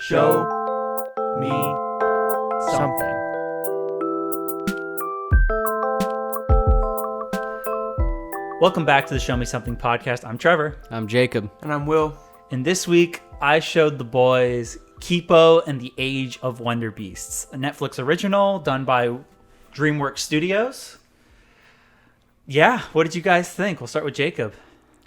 Show me something. Welcome back to the Show Me Something podcast. I'm Trevor. I'm Jacob. And I'm Will. And this week, I showed the boys Kipo and the Age of Wonderbeasts, a Netflix original done by DreamWorks Studios. Yeah, what did you guys think? We'll start with Jacob.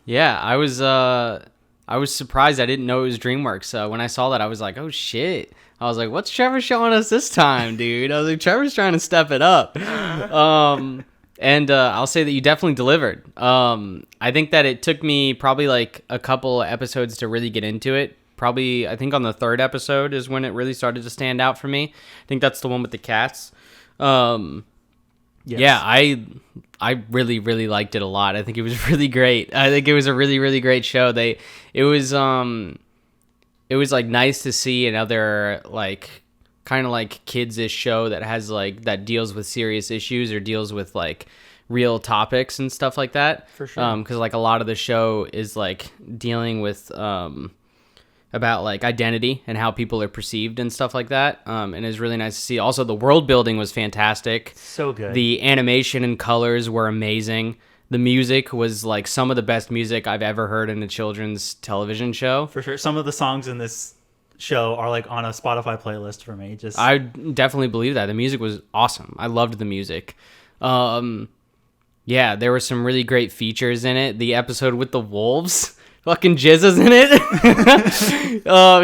Yeah, I was surprised. I didn't know it was DreamWorks. When I saw that, I was like, oh shit. I was like, what's Trevor showing us this time, dude? I was like, Trevor's trying to step it up. And I'll say that you definitely delivered. I think that it took me probably like a couple episodes to really get into it. Probably, I think on the third episode is when it really started to stand out for me. I think that's the one with the cats. Yes. Yeah, I really, really liked it a lot. I think it was really great. I think it was a really, really great show. It was like nice to see another like kind of like kids-ish show that has like that deals with serious issues or deals with like real topics and stuff like that. For sure. Because like a lot of the show is like dealing with about like identity and how people are perceived and stuff like that. And it's really nice to see. Also, the world building was fantastic. So good. The animation and colors were amazing. The music was like some of the best music I've ever heard in a children's television show. For sure. Some of the songs in this show are like on a Spotify playlist for me. I definitely believe that. The music was awesome. I loved the music. Yeah, there were some really great features in it. The episode with the wolves. Fucking Jizza's in it.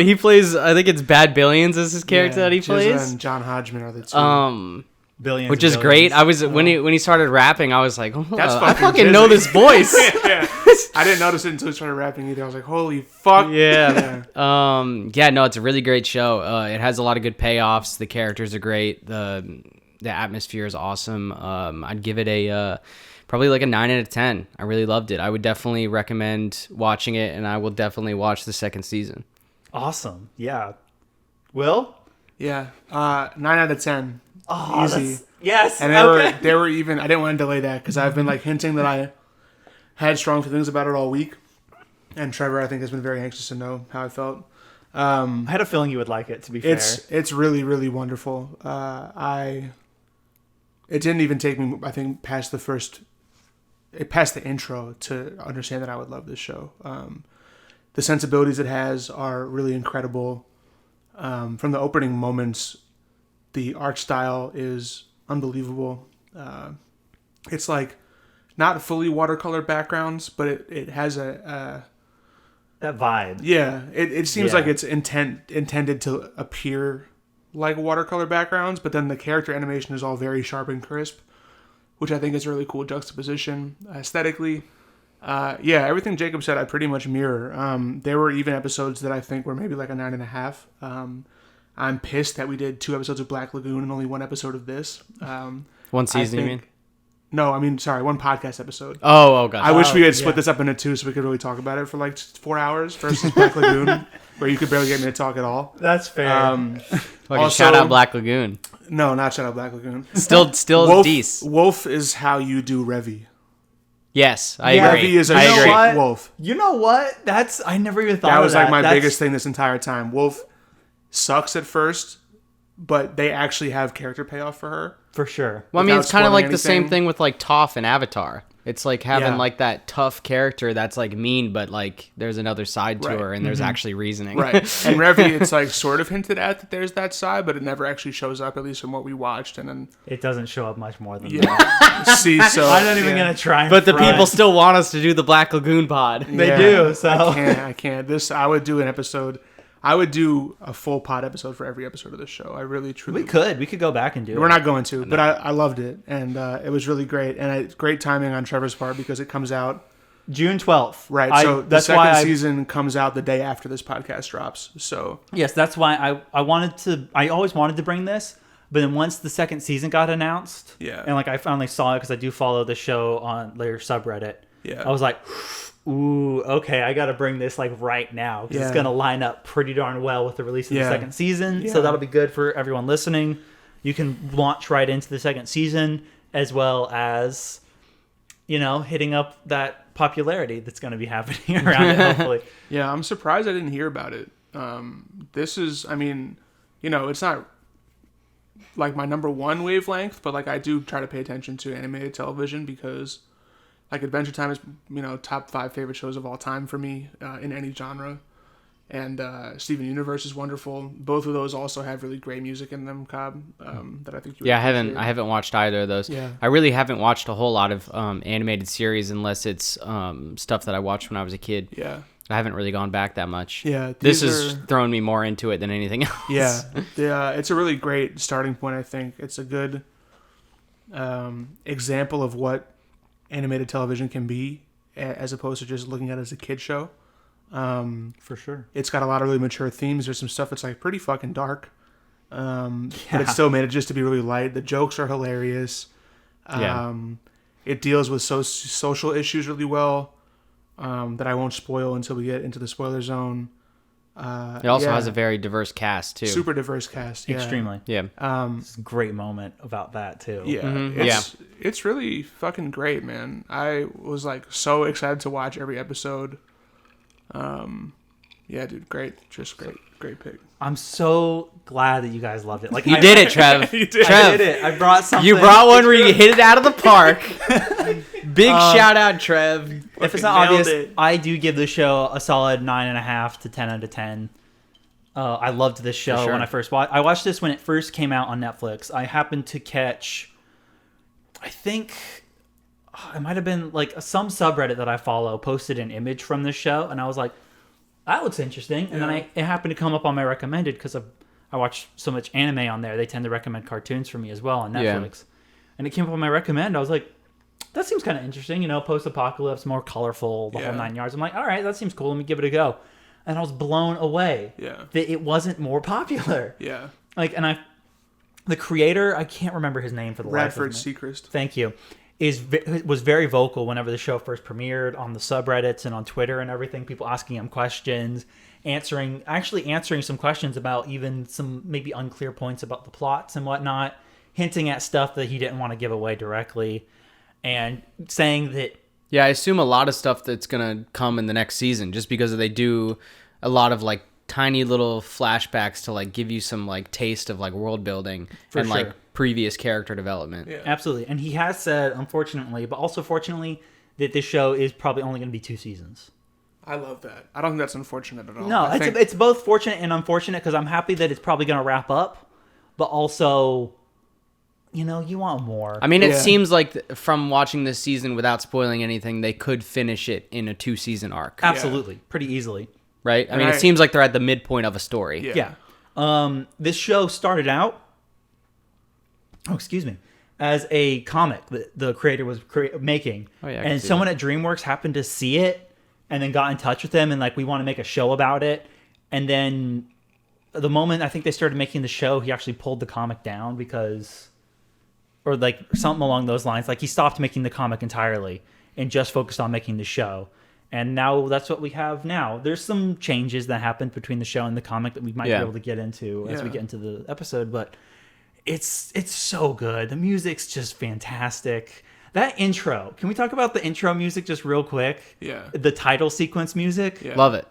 He plays, I think it's Bad Billions is his character that he plays. Jizza and John Hodgman are the two. Billions, which is great. I was when he started rapping, I was like, oh, I fucking Jizza. know this voice. Yeah. I didn't notice it until he started rapping either. I was like, holy fuck. Yeah. Yeah, no, it's a really great show. It has a lot of good payoffs. The characters are great. The atmosphere is awesome. I'd give it a probably like a 9 out of 10. I really loved it. I would definitely recommend watching it, and I will definitely watch the second season. Awesome. Yeah. Will? Yeah. 9 out of 10. Oh, easy. Yes. And they were even, I didn't want to delay that because I've been like hinting that I had strong feelings about it all week. And Trevor, I think, has been very anxious to know how I felt. I had a feeling you would like it, to be fair. It's really, really wonderful. It didn't even take me, I think, past the intro to understand that I would love this show. The sensibilities it has are really incredible. From the opening moments, the art style is unbelievable. It's like not fully watercolor backgrounds, but it has that vibe. Yeah, it seems like it's intended to appear like watercolor backgrounds, but then the character animation is all very sharp and crisp, which I think is a really cool juxtaposition aesthetically. Everything Jacob said, I pretty much mirror. There were even episodes that I think were maybe like a 9.5. I'm pissed that we did 2 episodes of Black Lagoon and only 1 episode of this. One season, you mean? No, I mean, sorry, 1 podcast episode. Oh, gotcha. I wish we had split this up into 2 so we could really talk about it for like 4 hours versus Black Lagoon, where you could barely get me to talk at all. That's fair. Also, shout out Black Lagoon. No, not shout out Black Lagoon. Still decent. Wolf is how you do Revy. Yes, I agree. Revy is a wolf. You know what? I never even thought of that. That was like my biggest thing this entire time. Wolf sucks at first, but they actually have character payoff for her. For sure. Well, I mean, it's kind of like the same thing with like Toph and Avatar. It's like having like that tough character that's like mean, but like there's another side to her and there's actually reasoning. Right. And Revy, it's like sort of hinted at that there's that side, but it never actually shows up, at least from what we watched. And then it doesn't show up much more than that. See, so I'm not even going to try. But the people still want us to do the Black Lagoon pod. They do. So I can't. I would do an episode. I would do a full pod episode for every episode of this show. I really, truly. We could go back and do it. We're not going to, but I loved it, and it was really great, and it's great timing on Trevor's part because it comes out June 12th. Right. So the second season comes out the day after this podcast drops. So yes, that's why I always wanted to bring this, but then once the second season got announced, and like I finally saw it because I do follow the show on their subreddit. Yeah. I was like, ooh, okay, I got to bring this like right now because it's going to line up pretty darn well with the release of the second season. Yeah. So that'll be good for everyone listening. You can launch right into the second season as well as, hitting up that popularity that's going to be happening around it, hopefully. Yeah, I'm surprised I didn't hear about it. This is, I mean, it's not like my number one wavelength, but like I do try to pay attention to animated television because like Adventure Time is, top 5 favorite shows of all time for me in any genre. And Steven Universe is wonderful. Both of those also have really great music in them, Cobb. That I think you. Yeah, I haven't watched either of those. Yeah. I really haven't watched a whole lot of animated series unless it's stuff that I watched when I was a kid. Yeah. I haven't really gone back that much. Yeah. This has thrown me more into it than anything else. Yeah. It's a really great starting point. I think it's a good example of what animated television can be, as opposed to just looking at it as a kid show. For sure. It's got a lot of really mature themes. There's some stuff that's like pretty fucking dark. But it still made it just to be really light. The jokes are hilarious. It deals with social issues really well, that I won't spoil until we get into the spoiler zone. It also has a very diverse cast too. Super diverse cast. Yeah. Extremely. Yeah. It's a great moment about that too. Yeah. Mm-hmm. It's really fucking great, man. I was like so excited to watch every episode. Yeah, dude, great. Just great pick. I'm so glad that you guys loved it. Like you did it, Trev. You did. Trev, I did it. I brought something. You brought one where you hit it out of the park. Big shout out, Trev. If it's not obvious, it. I do give the show a solid 9.5 to 10 out of 10. I loved this show when I first watched. I watched this when it first came out on Netflix. I happened to catch, I think it might have been like some subreddit that I follow posted an image from this show, and I was like, that looks interesting. And then it happened to come up on my recommended because I watch so much anime on there. They tend to recommend cartoons for me as well on Netflix. And it came up on my recommend. I was like, that seems kind of interesting. Post-apocalypse, more colorful, the whole 9 yards. I'm like, all right, that seems cool. Let me give it a go. And I was blown away that it wasn't more popular. Yeah. The creator, I can't remember his name for the life of me. Radford Seacrest. Thank you. Was very vocal whenever the show first premiered on the subreddits and on Twitter and everything. People asking him questions, answering some questions about even some maybe unclear points about the plots and whatnot, hinting at stuff that he didn't want to give away directly, and saying that. Yeah, I assume a lot of stuff that's gonna come in the next season, just because they do a lot of like tiny little flashbacks to like give you some like taste of like world building like previous character development. Yeah. Absolutely. And he has said, unfortunately, but also fortunately, that this show is probably only going to be 2 seasons. I love that. I don't think that's unfortunate at all. No, it's both fortunate and unfortunate because I'm happy that it's probably going to wrap up, but also, you want more. I mean, it seems like from watching this season without spoiling anything, they could finish it in a 2-season arc. Absolutely. Pretty easily. Right? I mean, it seems like they're at the midpoint of a story. Yeah. This show started out, as a comic that the creator was making. Oh, yeah, and someone at DreamWorks happened to see it and then got in touch with them and like, we want to make a show about it. And then the moment I think they started making the show, he actually pulled the comic down because, or like something along those lines. Like he stopped making the comic entirely and just focused on making the show. And now that's what we have now. There's some changes that happened between the show and the comic that we might be able to get into as we get into the episode, but it's so good. The music's just fantastic. That intro. Can we talk about the intro music just real quick? Yeah. The title sequence music. Yeah. Love it.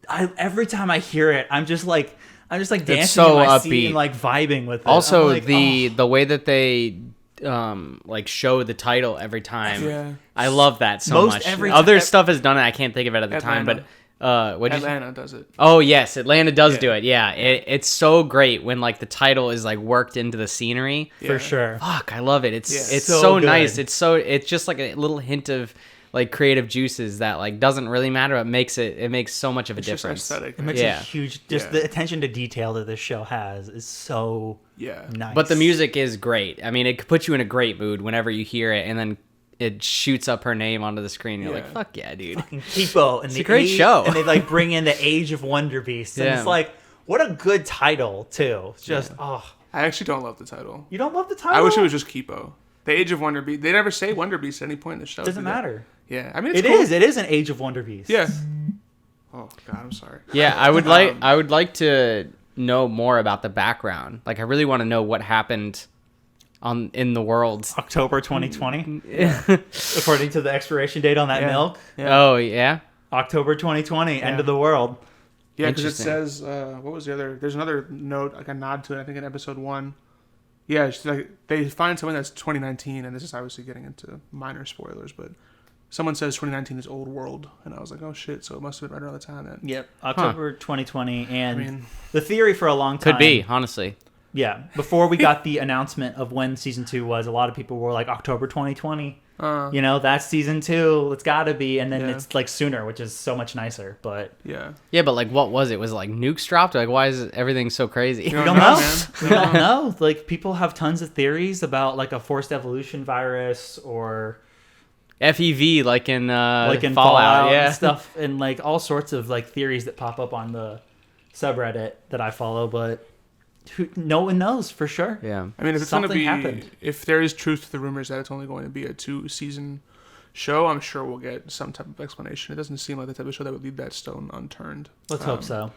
Every time I hear it, I'm just like dancing so in my upbeat. seat and like vibing with it. Also, like, the way that they like show the title every time. Yeah. I love that so much. Other stuff has done it. I can't think of it at the time, but Atlanta does it. Oh yes, Atlanta does do it. Yeah, it's so great when like the title is like worked into the scenery. For sure. Fuck, I love it. It's so nice. It's just like a little hint of like creative juices that like doesn't really matter. It makes so much of a difference. Just aesthetic. It makes a huge. The attention to detail that this show has is so nice. But the music is great. I mean, it could put you in a great mood whenever you hear it, and then it shoots up her name onto the screen. You're like, fuck yeah, dude. Fucking Kipo. And it's a great show. And they like bring in the Age of Wonderbeasts. And it's like, what a good title, too. It's just, I actually don't love the title. You don't love the title? I wish it was just Kipo. The Age of Wonderbeast. They never say Wonderbeast at any point in the show. Doesn't matter. Yeah. I mean, it's cool. It is an Age of Wonderbeasts. Yeah. Oh, God, I'm sorry. Yeah, I would like to know more about the background. Like, I really want to know what happened in the world. October 2020, according to the expiration date on that milk. Yeah. Oh yeah, October 2020, end of the world. Yeah, because it says, what was the other? There's another note, like a nod to it, I think in episode 1. Yeah, it's like they find something that's 2019, and this is obviously getting into minor spoilers, but someone says 2019 is old world, and I was like, oh shit, so it must have been right around the time then. Yep, October 2020, and the theory for a long time... Could be, honestly. Yeah, before we got the announcement of when season 2 was, a lot of people were like, October 2020. That's season 2. It's got to be, and then it's like sooner, which is so much nicer. But yeah, but like, what was it? Was it like nukes dropped? Like, why is everything so crazy? We don't know, man. We don't know. Like, people have tons of theories about like a forced evolution virus or FEV, like in Fallout, and stuff, and like all sorts of like theories that pop up on the subreddit that I follow, but. No one knows for sure. Yeah, I mean, if it's going to be, if there is truth to the rumors that it's only going to be a 2-season show, I'm sure we'll get some type of explanation. It doesn't seem like the type of show that would leave that stone unturned. Let's hope so.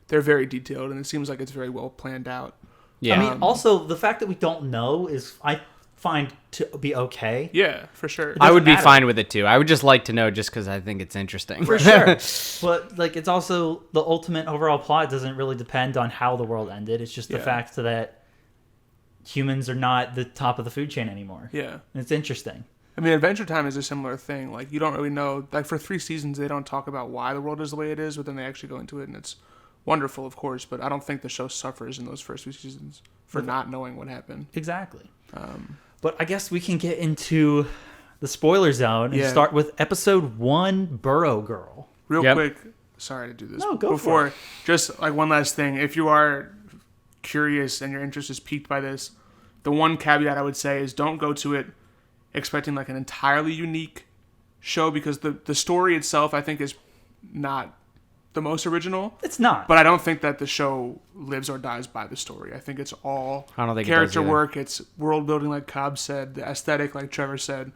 They're very detailed, and it seems like it's very well planned out. Yeah. I mean, also the fact that we don't know is I find to be okay. Yeah, for sure. I would be fine with it too. I would just like to know just because I think it's interesting. For sure. But like, it's also the ultimate overall plot doesn't really depend on how the world ended. It's just the fact that humans are not the top of the food chain anymore. Yeah. And it's interesting. I mean, Adventure Time is a similar thing. Like, you don't really know. Like, for 3 seasons, they don't talk about why the world is the way it is, but then they actually go into it, and it's wonderful, of course. But I don't think the show suffers in those first 2 seasons for not knowing what happened. Exactly. But I guess we can get into the spoiler zone and start with episode 1, Burrow Girl. Real quick, sorry to do this. No, go for it. Just like one last thing. If you are curious and your interest is piqued by this, the one caveat I would say is don't go to it expecting like an entirely unique show, because the story itself, I think, is not the most original. It's not. But I don't think that the show lives or dies by the story. I think it's all character work. It's world building, like Cobb said, the aesthetic, like Trevor said.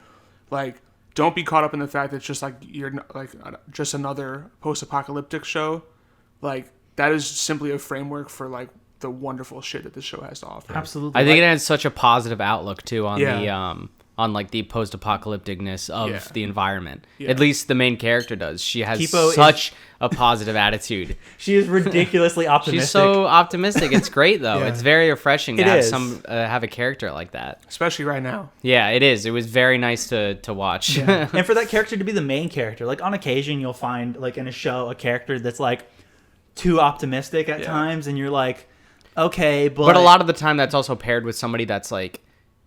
Like, don't be caught up in the fact that it's just like you're like just another post-apocalyptic show. Like, that is simply a framework for like the wonderful shit that this show has to offer. Absolutely. I think it has such a positive outlook too on the on like the post-apocalypticness of the environment. Yeah. At least the main character does. She has Kipo such a positive attitude. She is ridiculously optimistic. She's so optimistic. It's great though. It's very refreshing to have a character like that. Especially right now. Yeah, it is. It was very nice to watch. Yeah. And for that character to be the main character, like on occasion you'll find like in a show a character that's like too optimistic at times, and you're like, okay, but a lot of the time that's also paired with somebody that's like,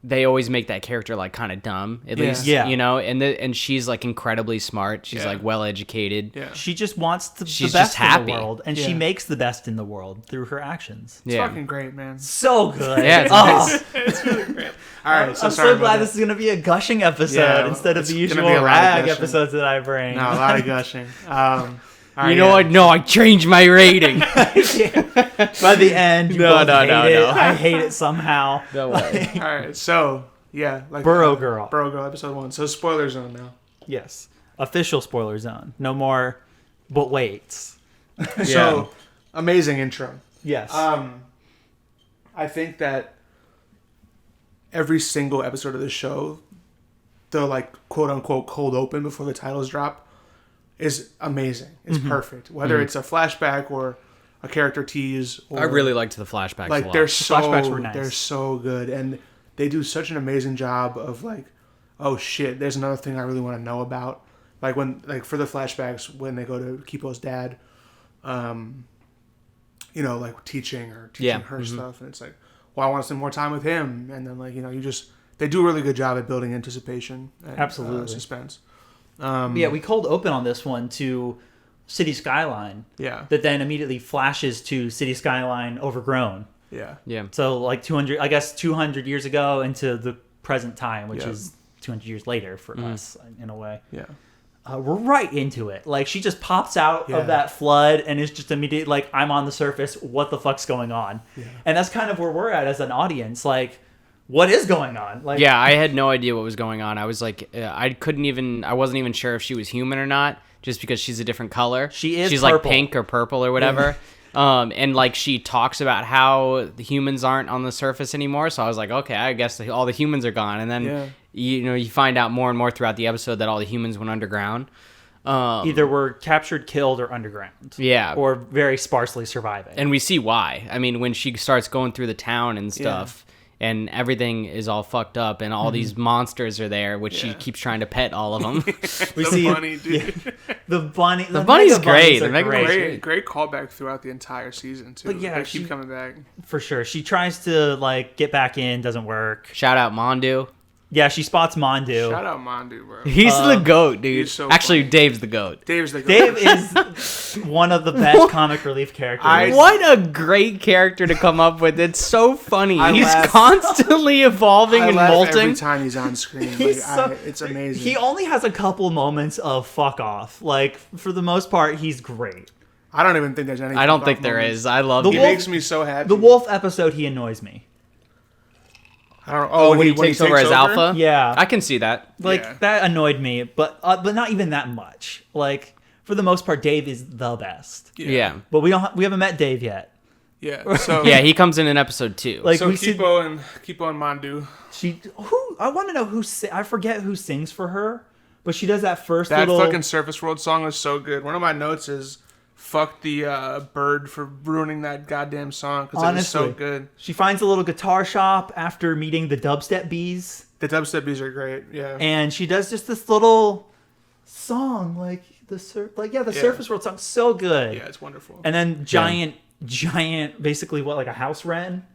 they always make that character like kind of dumb, at least, you know, and she's like incredibly smart. She's like well educated. Yeah. She just wants the best in the world, and she makes the best in the world through her actions. It's fucking great, man. So good. Yeah, it's nice. It's really great. All right, I'm so glad this is going to be a gushing episode instead of the usual rag episodes that I bring. No, a lot of gushing. You know what? No, I changed my rating. By the end, no. I hate it somehow. No way. All right, so like Burrow Girl, episode 1. So spoiler zone now. Yes, official spoiler zone. No more, but waits. So amazing intro. Yes. I think that every single episode of the show, the like quote unquote cold open before the titles drop, is amazing. It's perfect. Whether it's a flashback or a character tease. Or, I really liked the flashbacks. Like, a lot. Flashbacks were nice. They're so good, and they do such an amazing job of like, oh shit, there's another thing I really want to know about. Like when, like for the flashbacks when they go to Kipo's dad, you know, like teaching her stuff, and it's like, well, I want to spend more time with him, and then like, you know, they do a really good job at building anticipation and absolutely suspense. We cold open on this one to City Skyline. Yeah. That then immediately flashes to City Skyline overgrown. Yeah. Yeah. So like 200 years ago into the present time, which is 200 years later for us in a way. Yeah. We're right into it. Like, she just pops out of that flood and is just immediately like, I'm on the surface. What the fuck's going on? Yeah. And that's kind of where we're at as an audience. Like, what is going on? Like, yeah, I had no idea what was going on. I was like, I wasn't even sure if she was human or not, just because she's a different color. She's purple. Like pink or purple or whatever. And like she talks about how the humans aren't on the surface anymore. So I was like, okay, I guess all the humans are gone. And then you find out more and more throughout the episode that all the humans went underground. either were captured, killed, or underground. Yeah. Or very sparsely surviving. And we see why. I mean, when she starts going through the town and stuff, and everything is all fucked up, and all these monsters are there, which she keeps trying to pet all of them. We see bunny, dude. The bunny. The bunny's great. Great callback throughout the entire season, too. But yeah, they keep coming back. For sure. She tries to, like, get back in, doesn't work. Shout out Mondu. Yeah, she spots Mondu. Shout out Mondu, bro. He's the GOAT, dude. He's so Actually, funny. Dave's the GOAT. Dave's the GOAT. Dave is one of the best comic relief characters. What a great character to come up with. It's so funny. He's constantly evolving and molting. Every time he's on screen. It's amazing. He only has a couple moments of fuck off. Like, for the most part, he's great. I don't even think there's any. I don't think there is. I love it. He makes me so happy. The wolf episode, he annoys me. I don't know. When he takes over as alpha? Yeah. I can see that. Like, that annoyed me, but not even that much. Like, for the most part, Dave is the best. Yeah. But we haven't met Dave yet. Yeah. So yeah, he comes in episode 2. Like, so Kipo and Mandu. I want to know I forget who sings for her, but she does that first that fucking Surface World song is so good. One of my notes is fuck the bird for ruining that goddamn song because it was so good. She finds a little guitar shop after meeting the Dubstep Bees. The Dubstep Bees are great, yeah. And she does just this little song, like the Surface World song, so good. Yeah, it's wonderful. And then giant, basically like a house wren,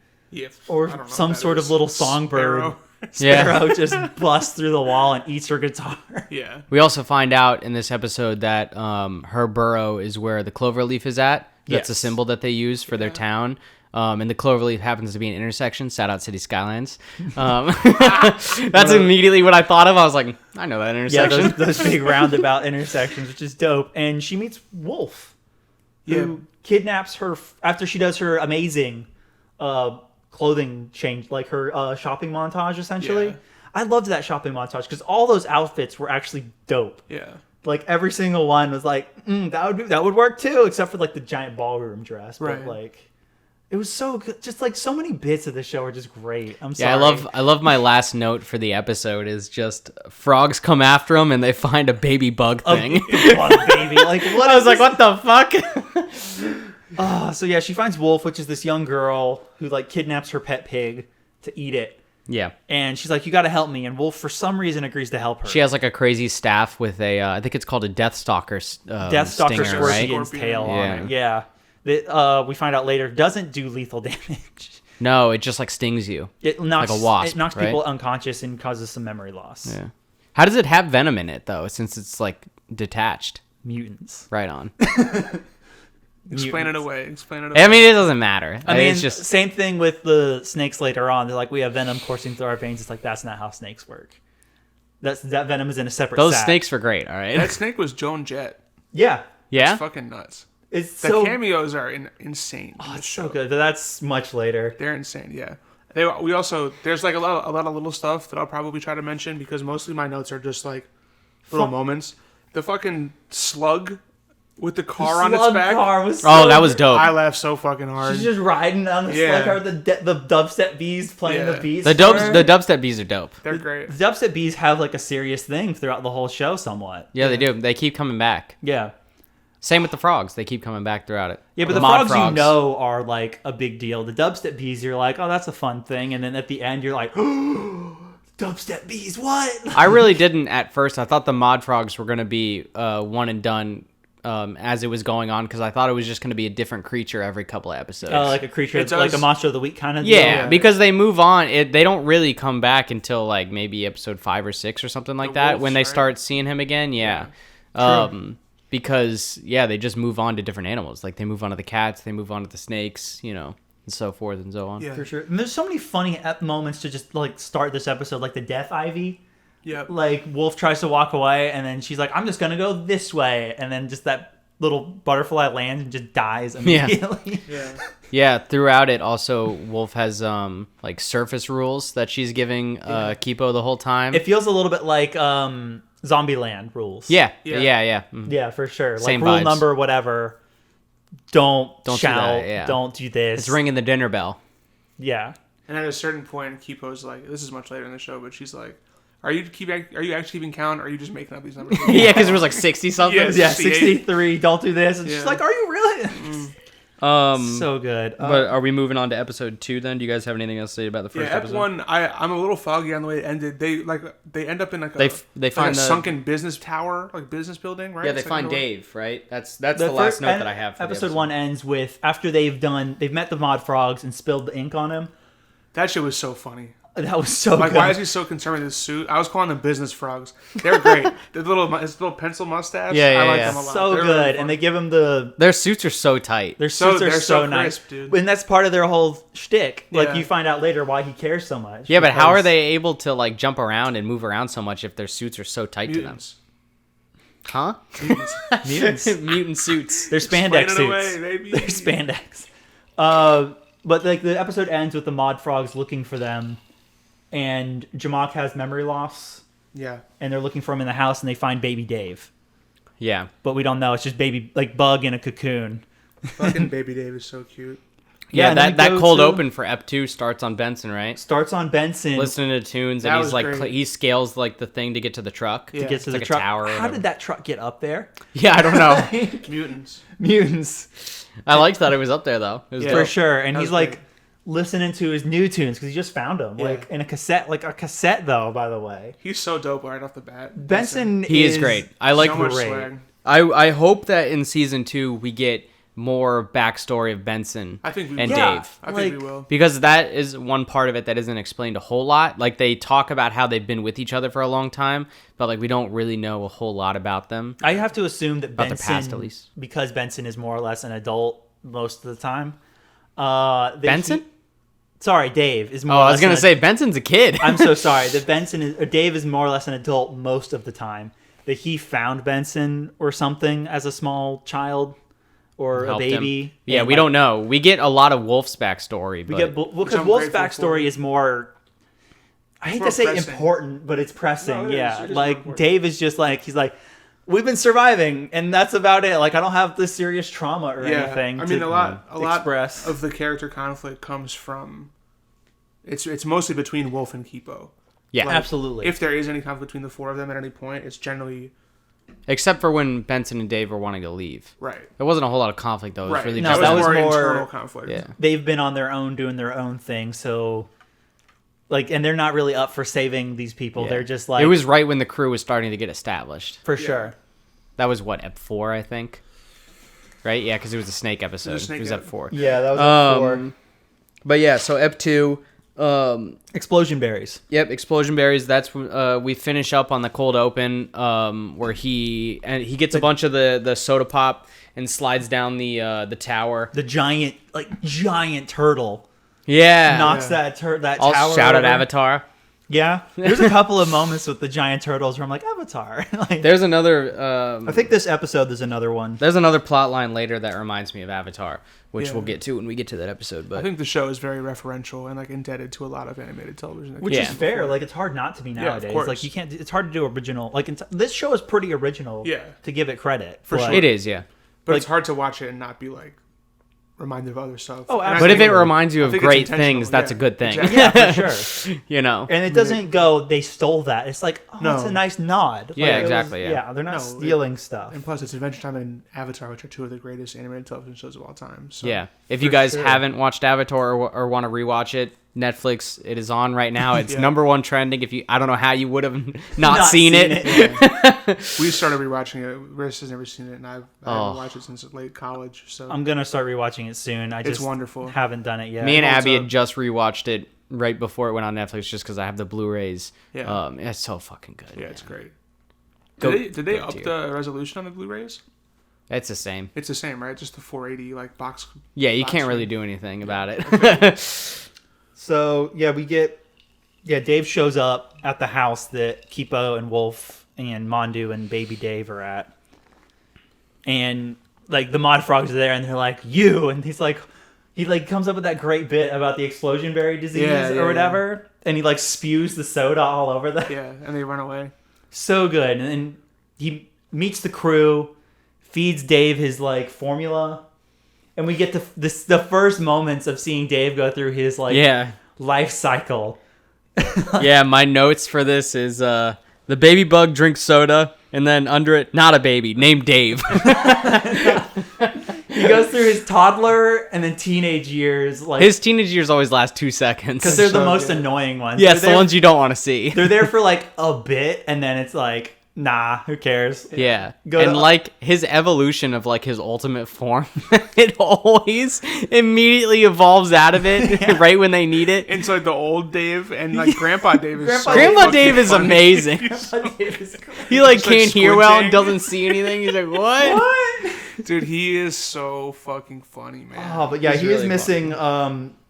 or some sort of little songbird. Sparrow just busts through the wall and eats her guitar. Yeah. We also find out in this episode that her burrow is where the cloverleaf is at. That's a symbol that they use for their town. And the cloverleaf happens to be an intersection. Shout out City Skylines. That's immediately what I thought of. I was like, I know that intersection. Yeah, those big roundabout intersections, which is dope. And she meets Wolf, who kidnaps her after she does her amazing clothing change, like her shopping montage, essentially. Yeah. I loved that shopping montage because all those outfits were actually dope. Yeah. Like, every single one was like, that would work too, except for like the giant ballroom dress. But like, it was so good. Just like so many bits of the show are just great. I'm sorry. Yeah, I love my last note for the episode is just frogs come after them and they find a baby bug thing. Bug baby. Like, what? I was like, what the fuck? So yeah, she finds Wolf, which is this young girl who like kidnaps her pet pig to eat it. Yeah. And she's like, you got to help me. And Wolf, for some reason, agrees to help her. She has like a crazy staff with a, I think it's called a Deathstalker stinger, scorpion's tail on it. Yeah. That we find out later doesn't do lethal damage. No, it just like stings you. It knocks, like a wasp. It knocks people unconscious and causes some memory loss. Yeah. How does it have venom in it though? Since it's like detached. Mutants. Right on. Explain it away. I mean, it doesn't matter. I mean, it's just same thing with the snakes later on. They're like, we have venom coursing through our veins. It's like, that's not how snakes work. That venom is in a separate Those sac. snakes were great, all right? That snake was Joan Jett. Yeah. Yeah? It's fucking nuts. It's the cameos are insane. Oh, it's so good. But that's much later. They're insane, yeah. We also, there's like a lot of little stuff that I'll probably try to mention because mostly my notes are just like little moments. The fucking slug with the car on its back. That was dope. I laughed so fucking hard. She's just riding on the slug car with the dubstep bees playing the beats. The dubstep bees are dope. They're great. The dubstep bees have like a serious thing throughout the whole show somewhat. Yeah, they do. They keep coming back. Yeah. Same with the frogs. They keep coming back throughout it. Yeah, but the frogs you know are like a big deal. The dubstep bees, you're like, oh, that's a fun thing. And then at the end, you're like, dubstep bees, what? I really didn't at first. I thought the mod frogs were going to be one and done as it was going on because I thought it was just going to be a different creature every couple of episodes. Like a creature, like a monster of the week kind of deal. Yeah, because they move on. They don't really come back until like maybe episode 5 or 6 or something like that wolves, when they start seeing him again. Yeah. Because they just move on to different animals. Like they move on to the cats, they move on to the snakes, and so forth and so on. Yeah, for sure. And there's so many funny moments to just like start this episode, like the death ivy. Yeah. Like Wolf tries to walk away, and then she's like, "I'm just gonna go this way," and then just that little butterfly lands and just dies immediately. Yeah. Throughout it, also Wolf has like surface rules that she's giving Kipo the whole time. It feels a little bit like Zombieland rules. Yeah, for sure. Same like rule vibes. number whatever. Don't shout. Do that, Don't do this. It's ringing the dinner bell. Yeah. And at a certain point, Kipo's like, this is much later in the show, but she's like, Are you actually keeping count, or are you just making up these numbers? Yeah, because it was like 60 something. Yeah, 63. Don't do this. It's just like, are you really? So good. But are we moving on to episode 2 then? Do you guys have anything else to say about the first episode? Episode 1, I'm a little foggy on the way it ended. They end up in like they find a sunken business tower, like business building, right? Yeah, they find Dave, right? That's the last note that I have for episode 1 ends with after they've met the Mod Frogs and spilled the ink on him. That shit was so funny. That was so good. Why is he so concerned with his suit? I was calling them business frogs. They're great. His little pencil mustache. Yeah, I like them a lot. So They're good, really and they give him the. Their suits are so tight. Their suits are so nice, crisp, dude. And that's part of their whole shtick. Like you find out later why he cares so much. Yeah, but how are they able to like jump around and move around so much if their suits are so tight Mutants. to them? Huh? Mutants? Mutant suits. They're spandex suits. Away, baby. They're spandex. But like the episode ends with the Mod Frogs looking for them. And Jamak has memory loss. Yeah. And they're looking for him in the house, and they find baby Dave. Yeah. But we don't know. It's just baby, like Bug in a cocoon. Fucking baby Dave is so cute. Yeah, that cold open for Ep 2 starts on Benson, right? Starts on Benson. Listening to tunes, and he's like, he scales like the thing to get to the truck. To get to the like truck. A tower How did that truck get up there? Yeah, I don't know. Mutants. I liked that it was up there, though. It was For sure. And he's like... Great. Listening to his new tunes because he just found them like in a cassette though, by the way. He's so dope right off the bat. Benson he is great. I like so much swag. I hope that in season 2 we get more backstory of Benson and Dave. I think we will. Because that is one part of it that isn't explained a whole lot. Like they talk about how they've been with each other for a long time, but like we don't really know a whole lot about them. I have to assume that about Benson, their past at least, because Benson is more or less an adult most of the time. Benson? Dave is more. I was gonna say Benson's a kid. I'm so sorry. That Dave is more or less an adult most of the time. That he found Benson or something as a small child or a baby. Him. Yeah, we don't know. We get a lot of Wolf's backstory. Because Wolf's backstory is more. I hate to say pressing. Important, but it's pressing. No, it is like Dave is just like he's like. We've been surviving, and that's about it. Like I don't have this serious trauma or anything. I mean, a lot of the character conflict comes from. It's mostly between Wolf and Kipo. Yeah, absolutely. If there is any conflict between the four of them at any point, it's generally. Except for when Benson and Dave were wanting to leave. Right. There wasn't a whole lot of conflict though. It was really just that was more internal conflict. Yeah. They've been on their own doing their own thing, so. Like, and they're not really up for saving these people. Yeah. They're just like... It was right when the crew was starting to get established. For sure. That was what, Ep 4, I think? Right? Yeah, because it was a snake episode. It was Ep 4. Yeah, that was Ep 4. But yeah, so Ep 2... Explosion berries. Yep, explosion berries. That's we finish up on the cold open where he gets a bunch of the soda pop and slides down the tower. The giant turtle. Yeah, knocks that I'll tower. Shout over. out Avatar. Yeah, there's a couple of moments with the giant turtles where I'm like Avatar. There's another. I think this episode there's another one. There's another plot line later that reminds me of Avatar, which we'll get to when we get to that episode. But I think the show is very referential and indebted to a lot of animated television, which is fair. Like it's hard not to be nowadays. Like you can't. It's hard to do original. Like this show is pretty original. Yeah. To give it credit, for sure, it is. Yeah, but it's hard to watch it and not be reminded of other stuff. Oh, absolutely. But if it reminds you of great things, that's a good thing. Exactly. Yeah, for sure. And it doesn't go, they stole that. It's like, it's a nice nod. Yeah, exactly. Yeah, they're not stealing stuff. And plus, it's Adventure Time and Avatar, which are two of the greatest animated television shows of all time. So. Yeah. If you guys haven't watched Avatar or want to rewatch it, Netflix, it is on right now. It's number one trending. I don't know how you would have not seen it. We started rewatching it. Riss has never seen it, and I haven't watched it since late college. So I'm gonna start rewatching it soon. It's wonderful. Haven't done it yet. Me and Abby had just rewatched it right before it went on Netflix, just because I have the Blu-rays. Yeah, it's so fucking good. Yeah, it's great. Did they up the resolution on the Blu-rays? It's the same. It's the same, right? Just the 480 box. Yeah, you can't really do anything about it. Okay. So we get Dave shows up at the house that Kipo and Wolf and Mondu and Baby Dave are at, and the Mod Frogs are there, and they're like, you, and he's like, he comes up with that great bit about the explosion berry disease or whatever, and he spews the soda all over them. Yeah, and they run away. So good, and then he meets the crew, feeds Dave his formula. And we get the first moments of seeing Dave go through his life cycle Yeah, my notes for this is the baby bug drinks soda, and then under it, not a baby, named Dave. He goes through his toddler and then teenage years. Like his teenage years always last 2 seconds. Because they're the most annoying ones. Yes, the ones you don't want to see. They're there for like a bit, and then it's like, nah, who cares? Yeah. Like his evolution of like his ultimate form, it always immediately evolves out of it right when they need it. It's like the old Dave and like Grandpa Dave is Grandpa Dave is amazing. Grandpa Dave is cool. He like can't hear well and doesn't see anything. He's like, what? Dude, he is so fucking funny, man. Oh, but yeah, he is really missing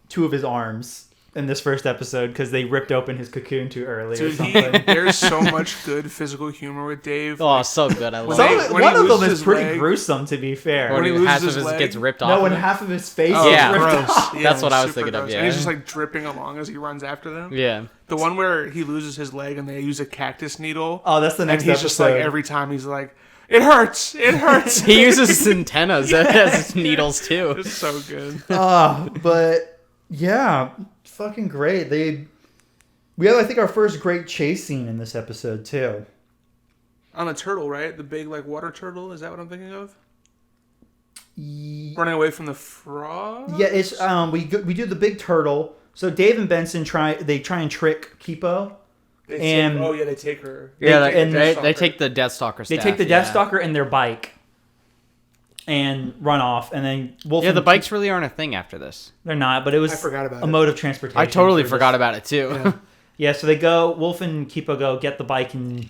2 of his arms in this first episode because they ripped open his cocoon too early or something. There's so much good physical humor with Dave. Oh, so good. I love it. One of them is pretty gruesome, to be fair. When he half of his gets ripped off. No, when half of his face is yeah, ripped gross. off. Yeah, that's what I was thinking gross. of, yeah. And he's just like dripping along as he runs after them. Yeah. The one where he loses his leg and they use a cactus needle. Oh, that's the next and he's episode. just like, every time he's like, it hurts. It hurts. He uses his antennas as his needles too. It's so good. But yeah, fucking great. We have, I think, our first great chase scene in this episode too. On a turtle, right? The big like water turtle. Is that what I'm thinking of? Running away from the frog. Yeah, it's we do the big turtle. So Dave and Benson try and trick Kipo. They take her. Yeah, they take the Deathstalker staff. They take the Deathstalker and their bike and run off, and then Wolf. Yeah, the bikes really aren't a thing after this. They're not, but it was I forgot about a mode of transportation. I totally forgot about it too. Yeah. Yeah, so they go. Wolf and Kipo go get the bike and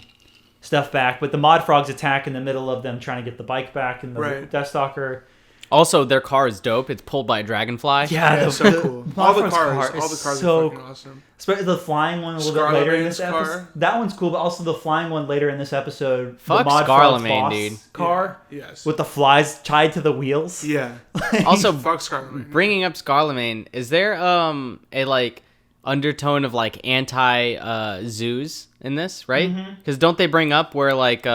stuff back, but the Mod Frogs attack in the middle of them trying to get the bike back, and the Deathstalker. Also, their car is dope. It's pulled by a dragonfly. Yeah, it's so cool. All the cars are fucking awesome. Especially the flying one a little bit later in this episode. That one's cool, but also the flying one later in this episode. Fuck the Mod Scarlet Frogs Man, boss dude. Car. Yeah. Yes. With the flies tied to the wheels. Yeah. Also, fuck Scarlet Man. Bringing up Scarlet Man, is there a like undertone of like anti zoos in this, right? Because don't they bring up where like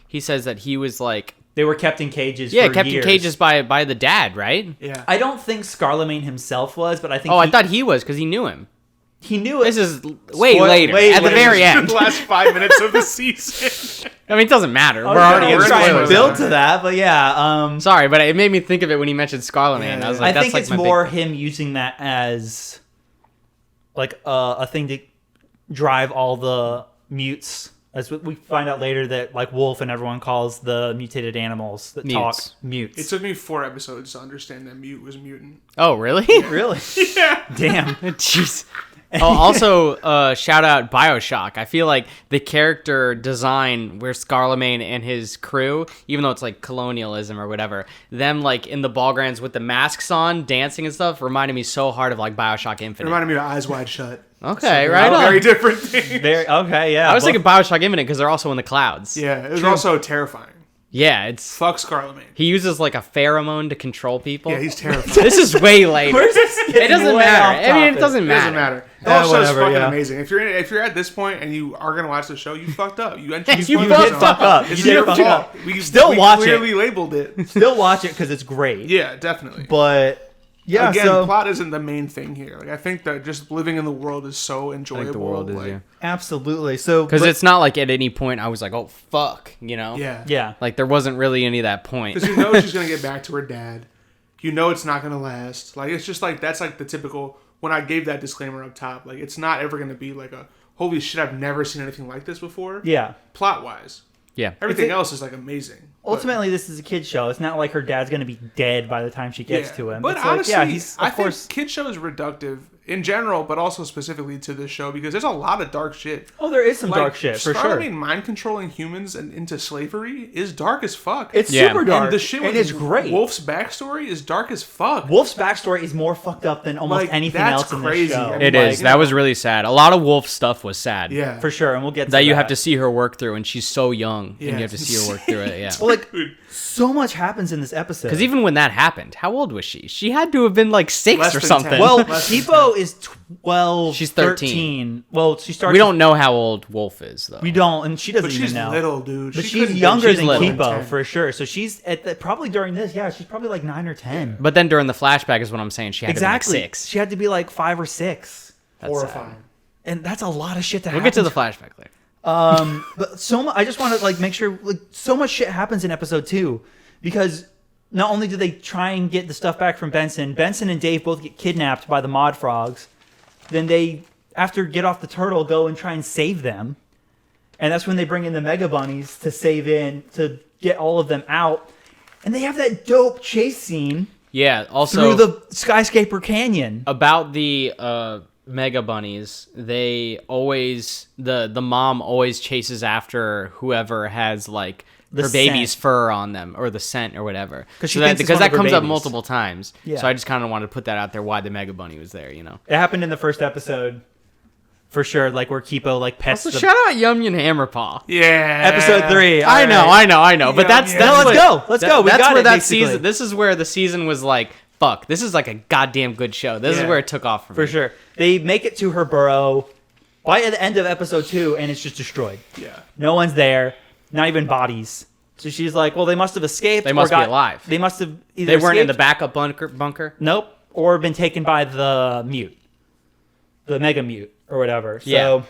he says that he was like. They were kept in cages. Yeah, for kept years. in cages by the dad, right? Yeah. I don't think Scarlemagne himself was, but I think. I thought he was because he knew him. He knew it. This is way later, at the very end. The last 5 minutes of the season. I mean, it doesn't matter. We're already in trying to spoilers. build to that, but yeah. Sorry, but it made me think of it when he mentioned Scarlet Man. Yeah, I was like, I that's think like it's my more big... him using that as like a thing to drive all the mutes. As we find out later that like Wolf and everyone calls the mutated animals that talk mutes. It took me 4 episodes to understand that mute was mutant. Oh, really? Really? Yeah. Damn. Jeez. Oh, also, shout out BioShock. I feel like the character design where Scarlemagne and his crew, even though it's like colonialism or whatever, them like in the ball grounds with the masks on, dancing and stuff, reminded me so hard of like BioShock Infinite. It reminded me of Eyes Wide Shut. Okay, right on. Very different thing. Okay, yeah. I was thinking BioShock Infinite because they're also in the clouds. Yeah, it was also terrifying. Yeah, it's... Fuck Scarlemagne. He uses like a pheromone to control people. Yeah, he's terrifying. This is way later. It doesn't matter. I mean, it doesn't matter. It doesn't matter. The whole show's fucking yeah. amazing. If you're at this point and you are gonna watch the show, you fucked up. You You fucked up. It's You your fucked fault. up. We watch it. clearly labeled it. Still watch it because it's great. Yeah, definitely. But yeah, again, so plot isn't the main thing here. Like I think that just living in the world is so enjoyable. I think the world is, yeah. absolutely. So Because it's not like at any point I was like, oh, fuck, you know? yeah. Like there wasn't really any of that point. Because you know she's gonna get back to her dad. You know it's not gonna last. Like it's just like that's like the typical. When I gave that disclaimer up top, like it's not ever gonna be like a holy shit, I've never seen anything like this before. Yeah. Plot wise. Yeah. Everything else is like amazing. Ultimately, this is a kid's show. It's not like her dad's going to be dead by the time she gets to him. But it's honestly, like, yeah, he's, I think kid show is reductive in general, but also specifically to this show because there's a lot of dark shit. Oh, there is some dark shit for sure. Scarlemagne mind controlling humans and into slavery is dark as fuck. It's super dark. And the shit with it's great. Wolf's backstory is dark as fuck. Wolf's backstory is more fucked up than almost anything else in this show. It is. That was really sad. A lot of Wolf stuff was sad. Yeah, for sure. And we'll get to that. You have to see her work through, and she's so young, yeah. and you have to see her work through it. Yeah. Well, like so much happens in this episode. Because even when that happened, how old was she? She had to have been like 6 Less or than something. 10. Well, Kipo is 12. She's 13. Well, she starts. We don't know how old Wolf is, though. We don't, and she doesn't but even she's know. Little, dude. But she she's younger than little. Kipo for sure. So she's at probably during this. Yeah, she's probably like 9 or 10. But then during the flashback is what I'm saying. She had to be like 6. She had to be like 5 or 6. Horrifying. And that's a lot of shit to happen. We'll get to the flashback later. But I just want to like make sure like so much shit happens in episode 2 because not only do they try and get the stuff back from Benson and Dave both get kidnapped by the mod frogs. Then they, after get off the turtle, go and try and save them. And that's when they bring in the Mega Bunnies to get all of them out. And they have that dope chase scene. Yeah, also through the skyscraper canyon. About the Mega Bunnies, they always the mom always chases after whoever has like her baby's fur on them or the scent or whatever. Because that comes up multiple times. Yeah. So I just kind of wanted to put that out there why the Mega Bunny was there, you know. It happened in the first episode. For sure, like where Kipo like pets. Also, shout out Yumyan Hammerpaw. Yeah, episode 3. I know. But that's let's go. Let's go. That's where that season. This is where the season was like, fuck. This is like a goddamn good show. This is where it took off for sure. They make it to her burrow by the end of episode 2, and it's just destroyed. Yeah, no one's there, not even bodies. So she's like, well, they must have escaped. They must be alive. They must have either They weren't escaped, in the backup bunker. Nope, or been taken by the Mega Mute or whatever. So.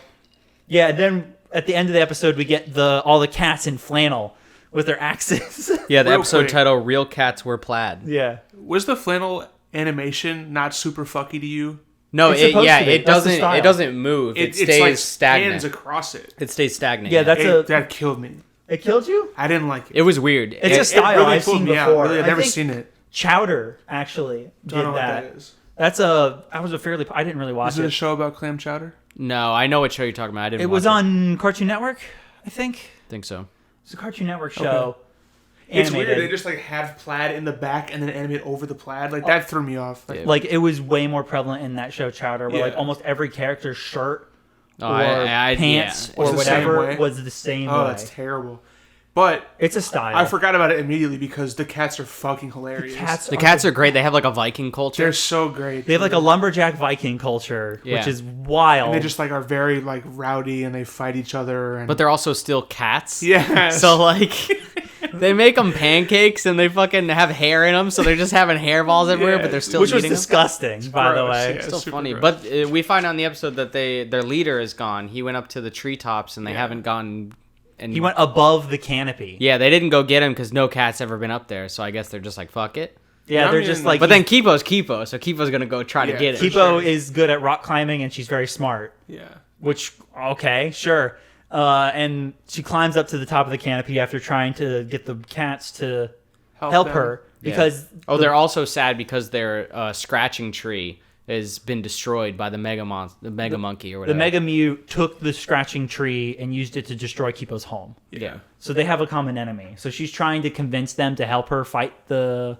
Yeah, then at the end of the episode, we get all the cats in flannel with their axes. Yeah, the episode title, Real Cats Wear Plaid. Yeah. Was the flannel animation not super fucky to you? No, it doesn't move. It stays like stagnant. Hands across it. It stays stagnant. Yeah, that killed me. It killed you? I didn't like it. It was weird. It's a style really I've seen before. Really, I've never seen it. Chowder actually did I don't know that. What that is. I didn't really watch it. Is it a show about clam chowder? No, I know what show you're talking about. I didn't. It was on Cartoon Network, I think. Think so. It's a Cartoon Network show. Okay. It's weird. They just like have plaid in the back and then animate over the plaid. Like that threw me off. Like it was way more prevalent in that show, Chowder, where like almost every character's shirt or pants or whatever was the same way. Oh, that's terrible. But it's a style. I forgot about it immediately because the cats are fucking hilarious. The cats are great. They have like a Viking culture. They're so great. They have like a lumberjack Viking culture, which is wild. And they just like are very like rowdy and they fight each other. But they're also still cats. Yeah. So like they make them pancakes and they fucking have hair in them, so they're just having hairballs everywhere, but they're still eating them. Which was disgusting, by the way. It's still funny. Gross. But we find out in the episode that their leader is gone. He went up to the treetops and they haven't gone. And he went above the canopy. Yeah, they didn't go get him because no cat's ever been up there. So I guess they're just like, fuck it. Yeah, they're just like... But then Kipo's Kipo, so Kipo's going to go try to get it. Kipo is good at rock climbing, and she's very smart. Yeah. Which, okay, sure. And she climbs up to the top of the canopy after trying to get the cats to help her. Because... Yeah. They're also sad because their scratching tree has been destroyed by the Mega Monkey or whatever. The Mega Mute took the scratching tree and used it to destroy Kipo's home. Yeah. So they have a common enemy. So she's trying to convince them to help her fight the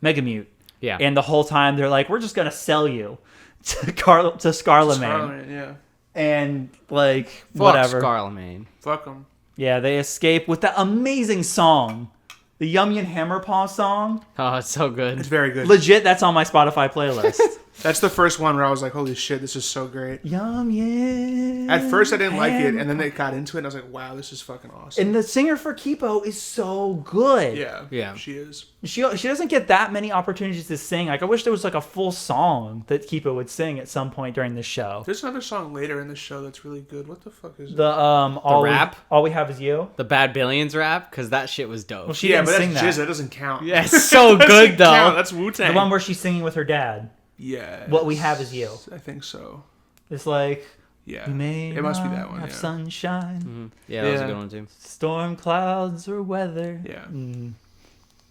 Mega Mute. Yeah. And the whole time they're like, we're just going to sell you to Scarlemagne. Yeah. And like, whatever. Fuck Scarlemagne. Fuck them. Yeah, they escape with that amazing song. The Yumyan Hammerpaw song. Oh, it's so good. It's very good. Legit, that's on my Spotify playlist. That's the first one where I was like, holy shit, this is so great. Yumyan. At first I didn't like it, and then they got into it, and I was like, wow, this is fucking awesome. And the singer for Kipo is so good. Yeah, she is. She doesn't get that many opportunities to sing. Like, I wish there was like a full song that Kipo would sing at some point during this show. There's another song later in the show that's really good. What the fuck is it? The rap? All We Have Is You? The Bad Billions rap? Because that shit was dope. Well, she didn't sing that. That doesn't count. Yeah, it's so good, though. Count. That's Wu-Tang. The one where she's singing with her dad. Yeah. What We Have Is You. I think so. It's like... Yeah. It must be that one. Have sunshine. Mm-hmm. Yeah, that was a good one, too. Storm clouds or weather. Yeah.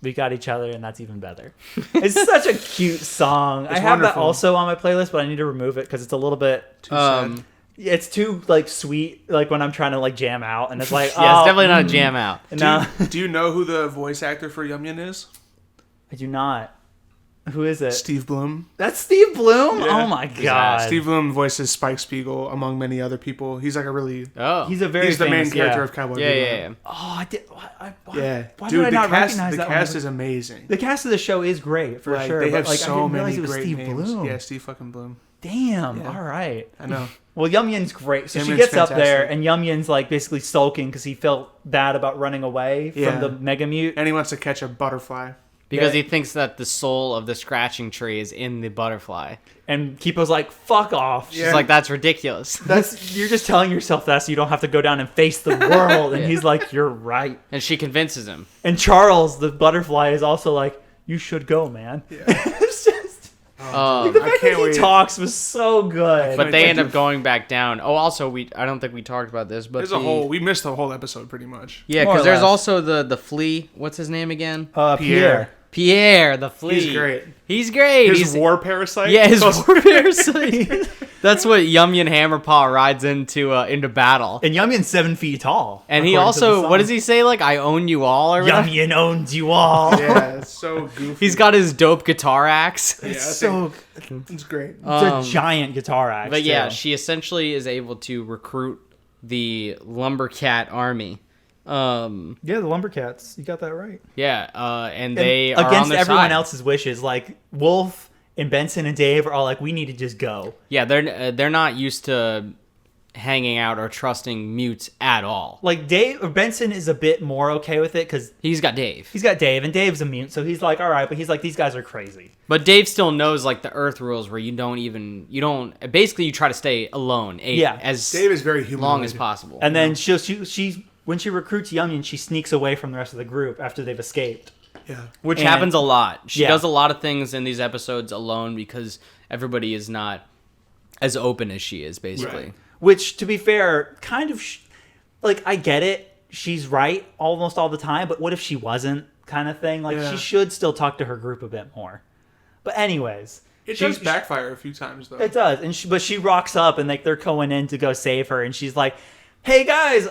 We got each other, and that's even better. It's such a cute song. I have that also on my playlist, but I need to remove it because it's a little bit too sad. It's too like sweet, like when I'm trying to like jam out, and it's like it's definitely not a jam out. Do you know who the voice actor for Yumyan is? I do not. Who is it? Steve Bloom. That's Steve Bloom? Yeah. Oh my god. Steve Bloom voices Spike Spiegel among many other people. He's like a really He's the main character of Cowboy Bebop. Yeah. Oh, I did. Why did I not recognize that? The cast is amazing. The cast of the show is great for sure. They have so I many it was great Steve names. Bloom. Yeah, Steve fucking Bloom. Damn. Yeah. All right. I know. Well, Yumyan's great. So she gets up there, and Yumyan's like basically sulking because he felt bad about running away from the Mega Mute, and he wants to catch a butterfly. Because he thinks that the soul of the scratching tree is in the butterfly. And Kipo's like, fuck off. She's like, that's ridiculous. You're just telling yourself that so you don't have to go down and face the world. And he's like, you're right. And she convinces him. And Charles, the butterfly, is also like, you should go, man. Yeah. It's just... the fact that he talks was so good. But they end up going back down. Oh, also, I don't think we talked about this, but we missed the whole episode pretty much. Yeah, because there's also the flea. What's his name again? Pierre, the flea. He's great. His war parasite? Yeah, his war parasite. That's what Yumyan Hammerpaw rides into battle. And Yumyan's 7 feet tall. And he also, what does he say? Like, I own you all? Or Yumyan owns you all. Yeah, it's so goofy. He's got his dope guitar axe. It's great. It's a giant guitar axe. But yeah, she essentially is able to recruit the Lumbercat army. Yeah, the Lumbercats. You got that right. Yeah, and they are against on their everyone side. else's wishes. Like Wolf and Benson and Dave are all like, we need to just go. Yeah, they're not used to hanging out or trusting mutes at all. Like Benson is a bit more okay with it because he's got Dave. And Dave's a mute, so he's like, all right, but he's like, these guys are crazy. But Dave still knows like the Earth rules where you basically you try to stay alone. As Dave is very humanoid. long as possible. And then she's when she recruits Yumyan, she sneaks away from the rest of the group after they've escaped. Yeah. Which happens a lot. She does a lot of things in these episodes alone because everybody is not as open as she is, basically. Right. Which, to be fair, kind of, I get it. She's right almost all the time, but what if she wasn't, kind of thing? She should still talk to her group a bit more. But anyways. It does backfire a few times, though. It does. But she rocks up, and they're going in to go save her, and she's like, hey, guys,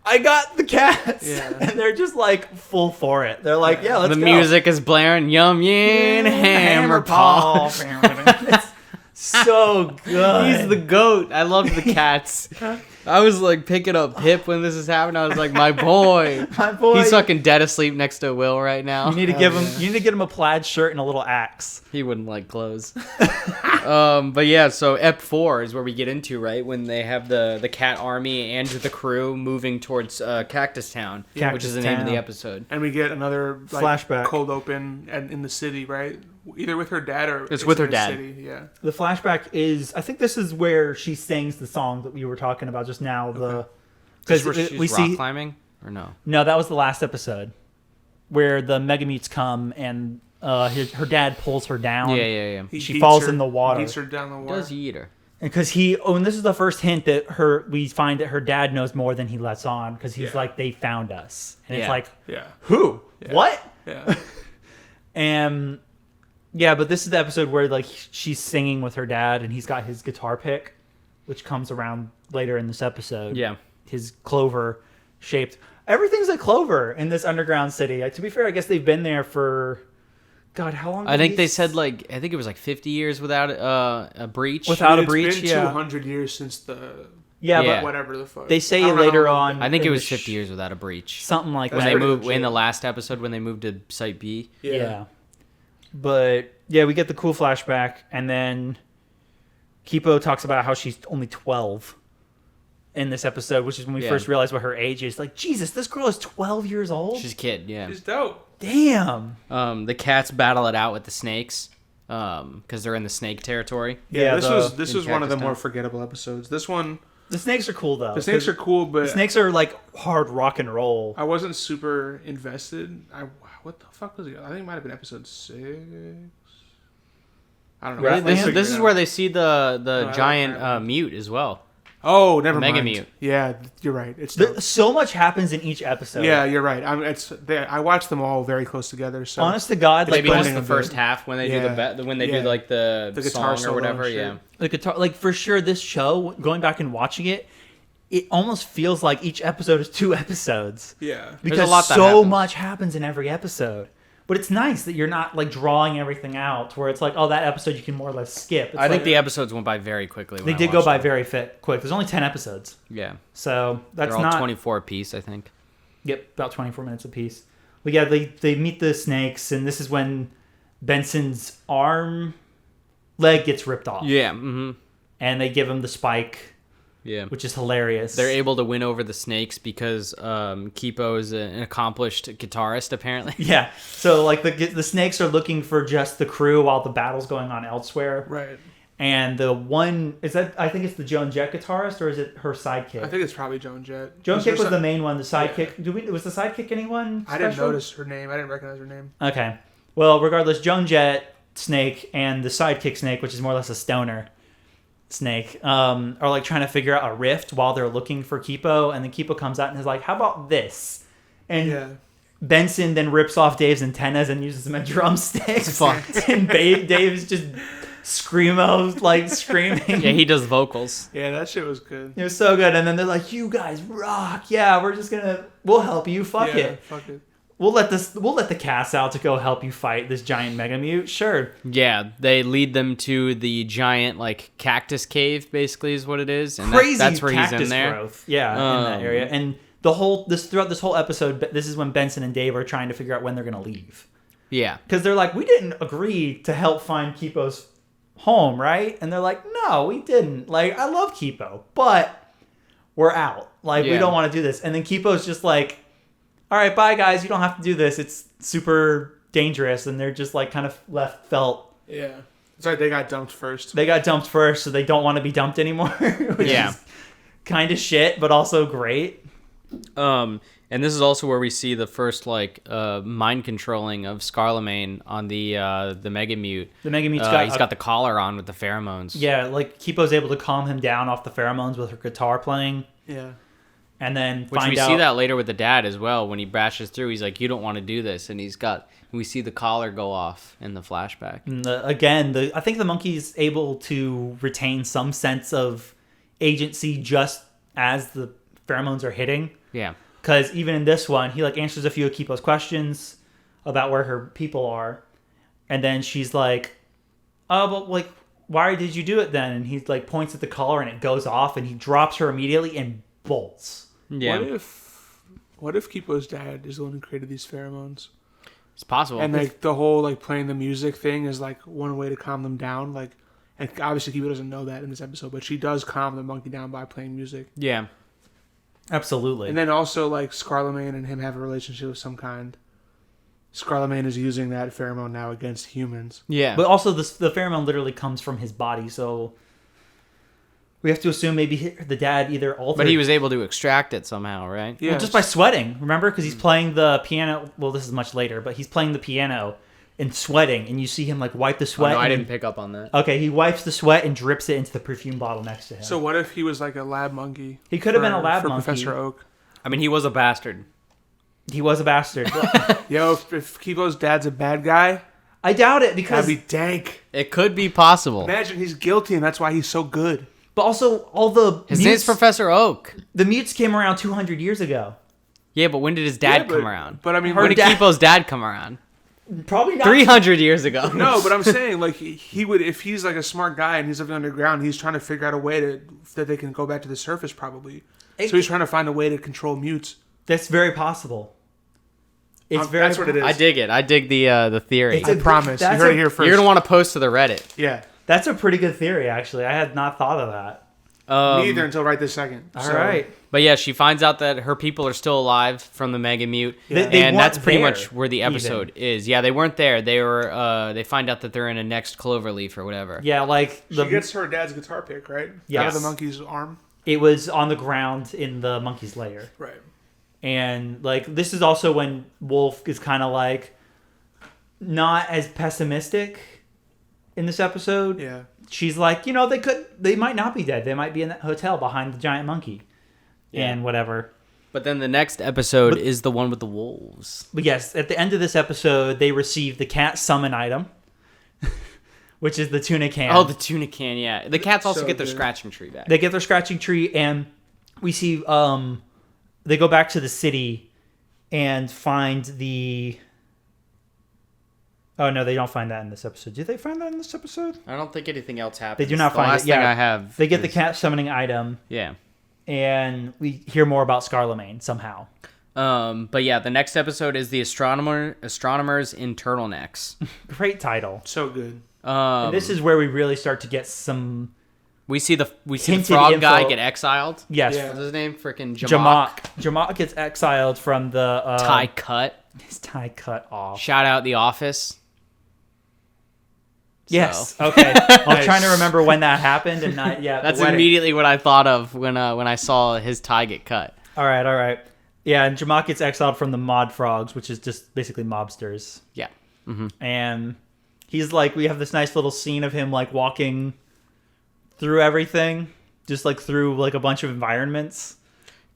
I got the cats. Yeah. And they're just full for it. They're like, yeah, let's go. The music is blaring. Yumyan Hammerpaw. It's so good. He's the goat. I love the cats. I was picking up Pip when this is happening. I was like, my boy. My boy. He's fucking dead asleep next to Will right now. You need to give him. You need to get him a plaid shirt and a little axe. He wouldn't like clothes. But yeah, so Ep 4 is where we get into, right? When they have the cat army and the crew moving towards Cactus Town, which is the name of the episode. And we get another flashback cold open in the city, right? Either with her dad or it's with her dad. City. Yeah. The flashback is, I think this is where she sings the song that we were talking about just now. Because we see rock climbing or no? No, that was the last episode where the Megamutes come and her dad pulls her down. Yeah. She falls in the water. He eats her down the water. Does he eat her? Because and this is the first hint that we find that her dad knows more than he lets on because he's like, they found us. And it's like, who? Yeah. What? Yeah. And yeah, but this is the episode where she's singing with her dad and he's got his guitar pick, which comes around later in this episode. Yeah. His clover shaped. Everything's a clover in this underground city. To be fair, I guess they've been there for... God, how long? I think they said I think it was 50 years without a breach. Without a breach, it's been 200 years since the but whatever the fuck. They say later on. I think it was 50 years without a breach. Something like when that. They moved in the last episode when they moved to Site B. Yeah. But yeah, we get the cool flashback, and then Kipo talks about how she's only 12 in this episode, which is when we first realized what her age is. Jesus, this girl is 12 years old. She's a kid. Yeah. She's dope. Damn. The cats battle it out with the snakes because they're in the snake territory. Yeah, this was one of the more forgettable episodes. This one, the snakes are cool though. The snakes are cool, but the snakes are hard rock and roll. I wasn't super invested. What the fuck was it? I think it might have been episode 6. I don't know. Really? This is where they see the giant mute as well. Oh, never mind. Mega Mute. Yeah, you're right. So much happens in each episode. Yeah, you're right. I watched them all very close together. So honest to God, maybe just the first half when they do the guitar song or whatever. Yeah, the guitar. For sure, this show. Going back and watching it, it almost feels like each episode is 2 episodes. Yeah, because so much happens in every episode. But it's nice that you're not drawing everything out to where it's that episode you can more or less skip. I think the episodes went by very quickly. They did go by very quick. There's only 10 episodes. Yeah. So that's They're all 24 apiece, I think. Yep, about 24 minutes apiece. But yeah, they meet the snakes, and this is when Benson's leg gets ripped off. Yeah. Mm-hmm. And they give him the spike. Yeah. Which is hilarious. They're able to win over the snakes because Kipo is an accomplished guitarist, apparently. Yeah. So, like, the snakes are looking for just the crew while the battle's going on elsewhere. Right. And the one... I think it's the Joan Jett guitarist, or is it her sidekick? I think it's probably Joan Jett. Joan Jett was the main one. The sidekick... Yeah. Was the sidekick anyone special? I didn't notice her name. I didn't recognize her name. Okay. Well, regardless, Joan Jett, Snake, and the sidekick Snake, which is more or less a stoner Snake, are like trying to figure out a rift while they're looking for Kipo, and then Kipo comes out and is like, "How about this?" And Benson then rips off Dave's antennas and uses them as drumsticks. And Dave is just screaming. Yeah, he does vocals. Yeah, that shit was good. It was so good. And then they're like, "You guys rock! Yeah, we'll help you. Fuck it. We'll let the cast out to go help you fight this giant mega mute. Sure." Yeah, they lead them to the giant like cactus cave, basically is what it is, and crazy that's where cactus he's in there. Growth. Yeah, in that area. And throughout this whole episode, this is when Benson and Dave are trying to figure out when they're gonna leave. Yeah, because they're like, "We didn't agree to help find Kipo's home, right?" And they're like, "No, we didn't. Like, I love Kipo, but we're out. Like, we don't want to do this." And then Kipo's just like, "All right, bye guys. You don't have to do this. It's super dangerous." And they're just like kind of felt. Yeah. It's like they got dumped first. They got dumped first, so they don't want to be dumped anymore. Which is kind of shit, but also great. And this is also where we see the first like mind controlling of Scarlemagne on the Mega Mute. The Mega Mute's got the collar on with the pheromones. Yeah, like Kipo's able to calm him down off the pheromones with her guitar playing. Yeah. And then see that later with the dad as well. When he bashes through, he's like, "You don't want to do this," and we see the collar go off in the flashback. And I think the monkey's able to retain some sense of agency just as the pheromones are hitting. Yeah. Because even in this one, he like answers a few of Kipo's questions about where her people are, and then she's like, "Oh, but like, why did you do it then?" And he like points at the collar, and it goes off, and he drops her immediately and bolts. Yeah. What if Kipo's dad is the one who created these pheromones? It's possible. And like the whole like playing the music thing is like one way to calm them down. Like, and obviously Kipo doesn't know that in this episode, but she does calm the monkey down by playing music. Yeah. Absolutely. And then also like Scarlemagne and him have a relationship of some kind. Scarlemagne is using that pheromone now against humans. Yeah. But also the pheromone literally comes from his body, so we have to assume maybe the dad either altered... But he was able to extract it somehow, right? Yeah. Well, just by sweating, remember? Because he's playing the piano... Well, this is much later, but he's playing the piano and sweating, and you see him like wipe the sweat. Oh, no, I didn't pick up on that. Okay, he wipes the sweat and drips it into the perfume bottle next to him. So what if he was like a lab monkey? He could have been a lab monkey. Professor Oak. I mean, he was a bastard. He was a bastard. Yo, if Kipo's dad's a bad guy... I doubt it, because... That'd be dank. It could be possible. Imagine he's guilty, and that's why he's so good. But also, all the His name's Professor Oak. The mutes came around 200 years ago. Yeah, but when did his dad come around? But I mean, when did Kipo's dad come around? Probably not 300 years ago. No, but I'm saying like he would, if he's like a smart guy and he's living underground, he's trying to figure out a way that they can go back to the surface probably. So he's trying to find a way to control mutes. That's very possible. That's what it is. I dig it. I dig the theory. I promise. You heard it here first. You're gonna want to post to the Reddit. Yeah, that's a pretty good theory. Actually, I had not thought of that. Me either until right this second. All right. But yeah, she finds out that her people are still alive from the Mega Mute, and that's pretty much where the episode is. Yeah, they weren't there. They were. They find out that they're in a next cloverleaf or whatever. Yeah, like she gets her dad's guitar pick, right? Yes. Out of the monkey's arm. It was on the ground in the monkey's lair. Right. And like this is also when Wolf is kind of like not as pessimistic in this episode. Yeah. She's like, they might not be dead. They might be in that hotel behind the giant monkey. Yeah. And whatever. But then the next episode is the one with the wolves. But yes, at the end of this episode, they receive the cat summon item, which is the tuna can. Oh, the tuna can, yeah. The cats also get their scratching tree back. They get their scratching tree, and we see they go back to the city and find the... Oh, no, they don't find that in this episode. Did they find that in this episode? I don't think anything else happens. They do not find it. The last thing I have... They get the cat summoning item. Yeah. And we hear more about Scarlemagne somehow. But yeah, the next episode is the Astronomers in Turtlenecks. Great title. So good. And this is where we really start to get some We see the Hinted frog guy info. get exiled. Yes. Yeah. What's his name? Freaking Jamak. Jamak gets exiled from the Tie cut. His tie cut off. Shout out The Office. Yes. So. Okay. I'm trying to remember when that happened, and not yeah. That's immediately what I thought of when I saw his tie get cut. All right. Yeah, and Jamak gets exiled from the Mod Frogs, which is just basically mobsters. Yeah. And he's like, we have this nice little scene of him like walking through everything, just like through like a bunch of environments.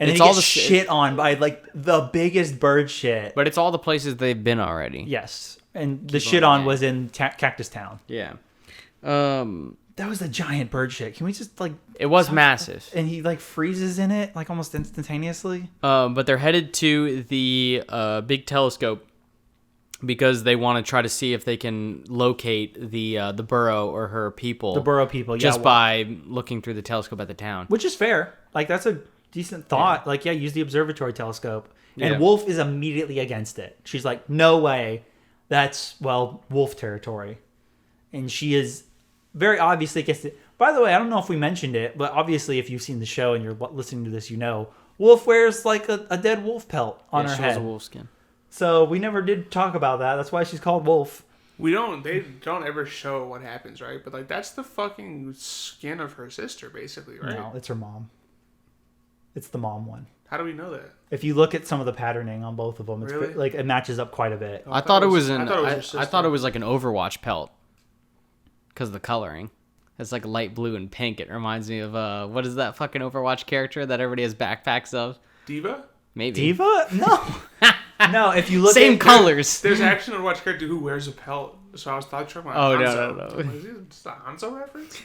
And It's then he all gets the shit on by like the biggest bird shit. But it's all the places they've been already. Yes. And the shit on was in Cactus Town. Yeah. That was a giant bird shit. Can we just like... It was massive. And he like freezes in it like almost instantaneously. But they're headed to the big telescope because they want to try to see if they can locate the burrow or her people. The burrow people, yeah. Just by looking through the telescope at the town. Which is fair. Like, that's a decent thought. Yeah. Like, yeah, use the observatory telescope. And Yeah. Wolf is immediately against it. She's like, no way. That's, well, wolf territory. And she is very obviously against it. By the way, I don't know if we mentioned it, but obviously if you've seen the show and you're listening to this, you know, Wolf wears like a dead wolf pelt on her she head. has a wolf skin. So we never did talk about that. That's why she's called Wolf. They don't ever show what happens, right? But like that's the fucking skin of her sister, basically, right? No, it's her mom. It's the mom one. How do we know that? If you look at some of the patterning on both of them, it's Really? like it matches up quite a bit. I thought it was her sister. I thought it was like an Overwatch pelt because of the coloring. It's like light blue and pink. It reminds me of what is that fucking Overwatch character that everybody has backpacks of? Diva? Maybe. Diva? No. No, if you look Same at colors. There's actually an Overwatch character who wears a pelt. So I was talking about Oh, Hanzo. no. Is this a Hanzo reference?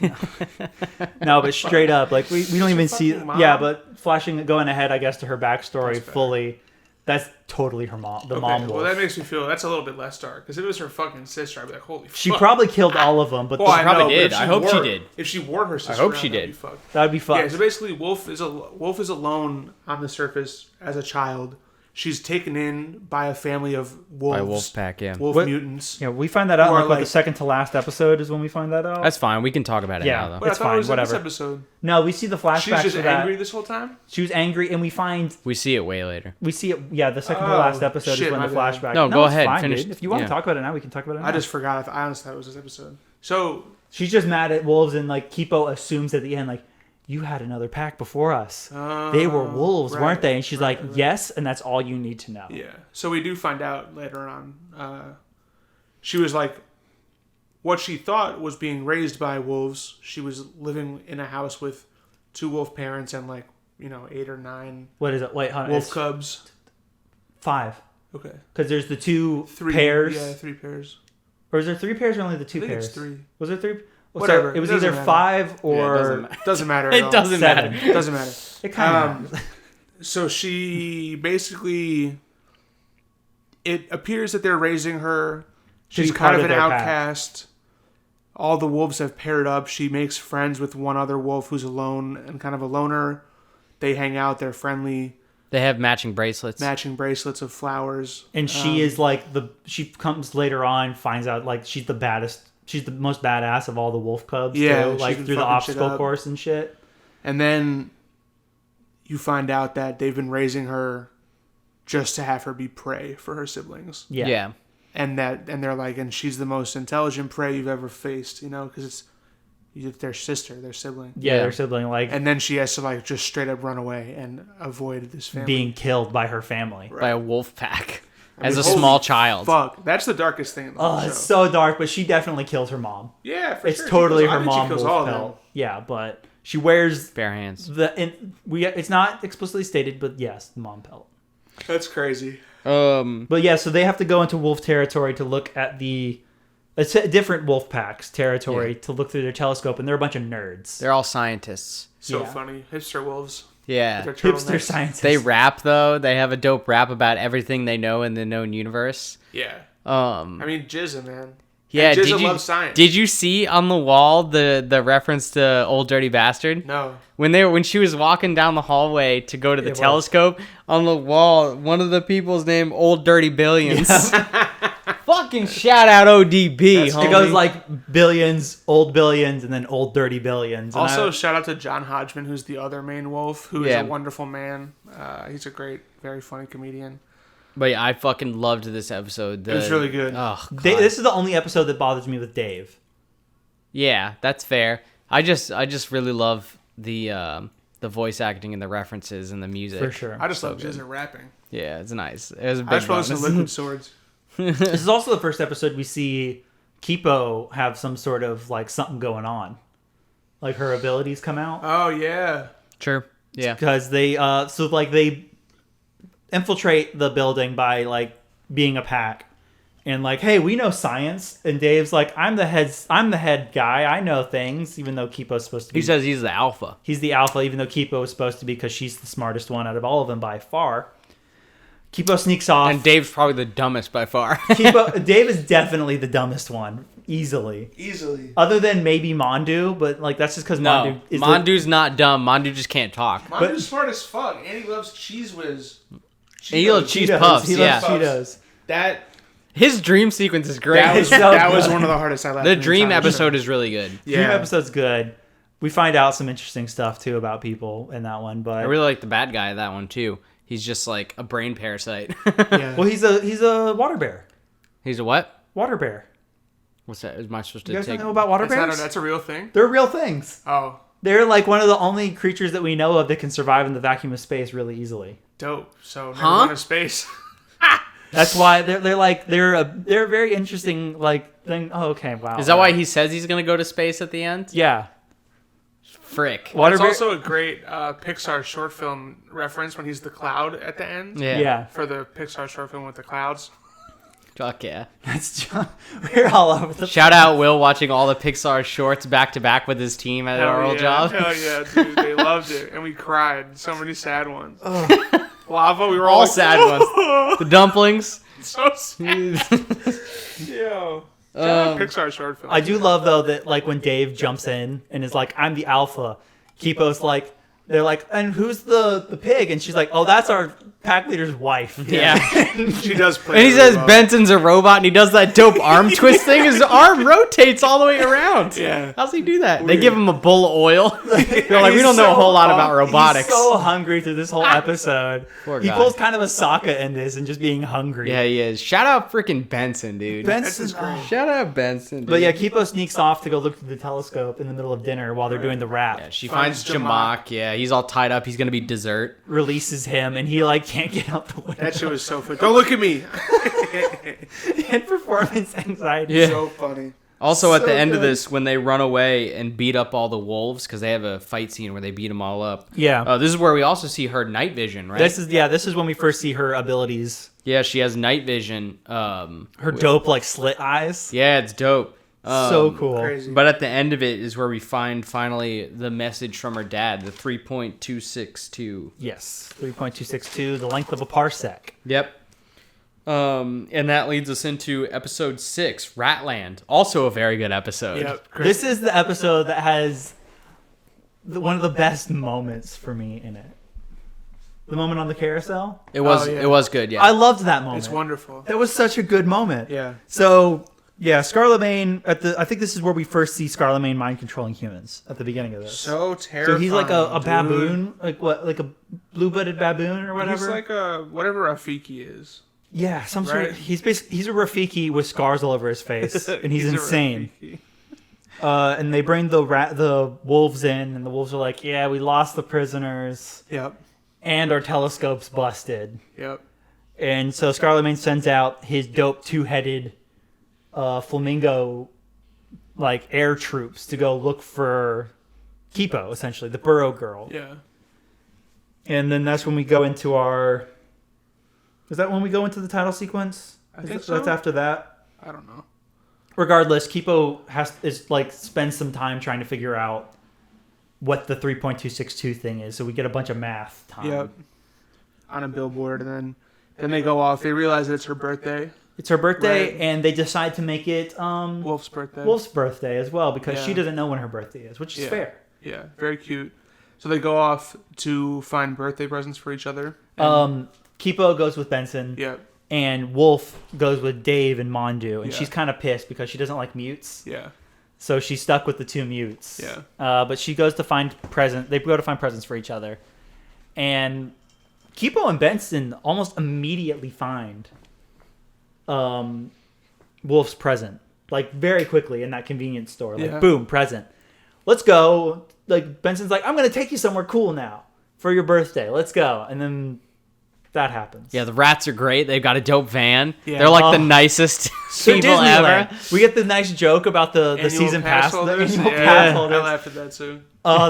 No, but straight up, like we don't even see. fucking mom? Yeah, but going ahead, I guess, to her backstory That's fair. fully. That's totally her mom, the mom wolf. Well, that makes me feel that's a little bit less dark. Because if it was her fucking sister, I'd be like, holy She fuck. probably killed all of them, but Well, I probably know, but did. if I hope she wore- did. If she wore her sister, hope around, she that'd did. be fucked. that would be fun. Yeah, so basically, Wolf is alone on the surface as a child. She's taken in by a family of wolves. By wolf pack, yeah. Wolf What- mutants. Yeah, we find that out Or like, what, the like- second to last episode is when we find that out. That's fine. We can talk about it Yeah. now, though. But It's I thought fine, it was whatever. in this episode. No, we see the flashbacks She's just of that. angry this whole time? She was angry, and we find We see it way later. we see it. Yeah, the second to last episode shit, is when my the bad. flashback. No, go it's ahead, fine, finish- dude. If you want yeah. to talk about it now, we can talk about it now. I just forgot. I honestly thought it was this episode. So She's just mad at wolves, and like Kipo assumes at the end, like, you had another pack before us. They were wolves, right, weren't they? And she's right, like, right. yes, and that's all you need to know. yeah. So we do find out later on. She was like, what she thought was being raised by wolves. She was living in a house with 2 wolf parents and 8 or 9 What is it? Wait, hold on. wolf It's cubs. 5. Okay. Because there's the 2 3 pairs. Yeah, 3 pairs. Or is there 3 pairs or only the 2 I think pairs? it's 3. Was there 3? Well, Whatever. So it was It doesn't either matter. 5 or... Doesn't matter. At It all. doesn't 7. matter. Doesn't matter. It kind of matters. So she basically, it appears that they're raising her. She's be part kind of of an their pack. outcast. All the wolves have paired up. She makes friends with one other wolf who's alone and kind of a loner. They hang out. They're friendly. They have matching bracelets. Matching bracelets of flowers. And she is like she comes later on, finds out like she's the baddest. She's the most badass of all the wolf cubs. Yeah, too, she's like been through the fucking shit obstacle up. course and shit. And then you find out that they've been raising her just to have her be prey for her siblings. Yeah. And they're like, and she's the most intelligent prey you've ever faced, because it's their sister, their sibling. Yeah, their sibling, like And then she has to like just straight up run away and avoid this family. being killed by her family. by a wolf pack I as mean, a holy small child. Fuck, that's the darkest thing in the whole Oh, show. it's so dark, but she definitely kills her mom. Yeah, for It's sure. totally She kills- I her think she mom kills wolf all of them. pelt. Yeah, but she wears Bare hands. it's not explicitly stated, but yes, the mom pelt. That's crazy. But yeah, so they have to go into wolf territory to look at it's a different wolf packs territory to look through their telescope, and they're a bunch of nerds. They're all scientists. So Yeah. funny. Hipster wolves. Yeah. With their Hipster turtlenecks. scientists. They rap though. They have a dope rap about everything they know in the known universe. Yeah. I mean, Jizza, man. yeah. And Jizza Did you loves science. did you see on the wall the reference to Old Dirty Bastard? No. When she was walking down the hallway to go to the telescope, on the wall, one of the people's name Old Dirty Billions. Fuck Fucking shout out ODB, homie. It goes like billions, and then old dirty billions. And also, shout out to John Hodgman, who's the other main wolf, who is a wonderful man. He's a great, very funny comedian. But yeah, I fucking loved this episode. It was really good. Oh, this is the only episode that bothers me with Dave. Yeah, that's fair. I just really love the voice acting and the references and the music. For sure. I just love Jizzit rapping. Yeah, it's nice. It was a big I just want some Liquid Swords. This is also the first episode we see Kipo have some sort of like something going on. Like her abilities come out. Oh, yeah. Sure. Yeah. Because they they infiltrate the building by like being a pack. And like, hey, we know science. And Dave's like, I'm the head guy. I know things, even though Kipo's supposed to be. He says he's the alpha. He's the alpha, even though Kipo is supposed to be, because she's the smartest one out of all of them by far. Kipo sneaks off. And Dave's probably the dumbest by far. Dave is definitely the dumbest one. Easily. Other than maybe Mondu, but like that's just because Mondu is Mondu's not dumb. Mondu just can't talk. Mondu's smart as fuck. And he loves Cheese Whiz. He loves cheese puffs. He loves Cheetos. His dream sequence is great. That was one of the hardest I laughed. The dream episode is really good. Yeah. Dream episode's good. We find out some interesting stuff too about people in that one, but I really like the bad guy in that one too. He's just like a brain parasite. Yeah. Well, he's a water bear. He's a what? Water bear. What's that? Am I supposed to You guys take? don't know about water bears? That's a real thing? They're real things. Oh. They're like one of the only creatures that we know of that can survive in the vacuum of space really easily. Dope. So never gone to space. That's why they're a very interesting like thing. Oh, okay, wow. Is that why he says he's gonna go to space at the end? Yeah. Frick. It's also a great Pixar short film reference when he's the cloud at the end. Yeah. For the Pixar short film with the clouds. Fuck yeah. We're all over the Shout out Will watching all the Pixar shorts back to back with his team at our old job. Hell yeah, dude. They loved it. And we cried. So many sad ones. Lava, we were all like, sad ones. The dumplings. So sad. Yo. Pixar short film. I do love though that like when Dave jumps in and is like, I'm the alpha, Kipo's like, they're like, and who's the pig? And she's like, oh, that's our pack leader's wife. Yeah. She does play. And he says Benson's a robot and he does that dope arm twist thing. His arm rotates all the way around. Yeah. How's he do that? Weird. They give him a bowl of oil. They're like, we don't know a whole lot about robotics. He's so hungry through this whole episode. Poor he guy. pulls kind of a Sokka in this and just being hungry. Yeah, he is. Shout out freaking Benson, dude. Benson's great. Shout out Benson, dude. But yeah, Kipo sneaks off to go look through the telescope in the middle of dinner while they're doing the rap. Yeah, she finds Jamak. Yeah, he's all tied up. He's gonna be dessert. Releases him and he like can't get out the window. That shit was so funny. Don't look at me. And performance anxiety. Yeah. So funny. Also, at the end of this, when they run away and beat up all the wolves, because they have a fight scene where they beat them all up. Yeah. This is where we also see her night vision, right? This is when we first see her abilities. Yeah, she has night vision. Her dope like slit eyes. Yeah, it's dope. So cool. Crazy. But at the end of it is where we find finally the message from her dad, the 3.262. Yes, 3.262, the length of a parsec. Yep. And that leads us into episode 6, Ratland. Also a very good episode. Yep. This is the episode that has one of the best moments for me in it. The moment on the carousel. It was good, yeah. I loved that moment. It's wonderful. That was such a good moment. Yeah. So yeah, Scarlemagne I think this is where we first see Scarlemagne mind controlling humans at the beginning of this. So terrifying. So he's like a dude. baboon, like a blue-blooded baboon or whatever. He's like a whatever Rafiki is. Yeah, some sort of. He's a Rafiki with scars all over his face, and he's insane. And they bring the wolves in, and the wolves are like, "Yeah, we lost the prisoners. Yep. And our telescope's busted." Yep. And so Scarlemagne sends out his dope two-headed flamingo like air troops to go look for Kipo, essentially the burrow girl. Yeah. And then that's when we go into our. Is that when we go into the title sequence? I think so. That's after that. I don't know. Regardless, Kipo spends some time trying to figure out what the 3.262 thing is. So we get a bunch of math time. Yep. On a billboard, and then they go off. They realize that it's her birthday. It's her birthday, Right. and they decide to make it Wolf's birthday. Wolf's birthday as well because she Yeah. doesn't know when her birthday is, which is fair. Yeah, very cute. So they go off to find birthday presents for each other. Kipo goes with Benson. Yep. and Wolf goes with Dave and Mondu, and she's kind of pissed because she doesn't like mutes. Yeah. So she's stuck with the 2 mutes. Yeah. But she goes to find presents. They go to find presents for each other, and Kipo and Benson almost immediately find Wolf's present, like very quickly in that convenience store. Like boom, present. Let's go. Like Benson's like, I'm gonna take you somewhere cool now for your birthday. Let's go. And then that happens. Yeah, the rats are great. They've got a dope van. Yeah. They're like the nicest people ever. We get the nice joke about the season pass holders. Pass holders. I laughed at that too.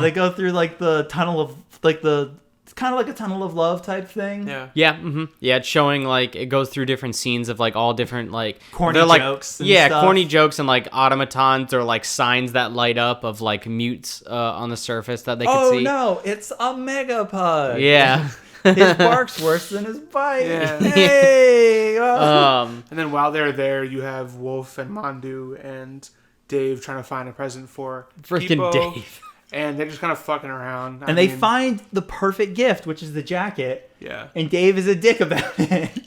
They go through like the tunnel of like it's kind of like a tunnel of love type thing. Yeah. Yeah. Mm-hmm. Yeah. It's showing like it goes through different scenes of like all different like corny jokes. And stuff. Corny jokes and like automatons or like signs that light up of like mutes on the surface that they can see. Oh no, it's a megapug. Yeah. His bark's worse than his bite. Yeah. Hey. And then while they're there, you have Wolf and Mondu and Dave trying to find a present for freaking Kipo, Dave. And they're just kind of fucking around. And they find the perfect gift, which is the jacket. Yeah. And Dave is a dick about it.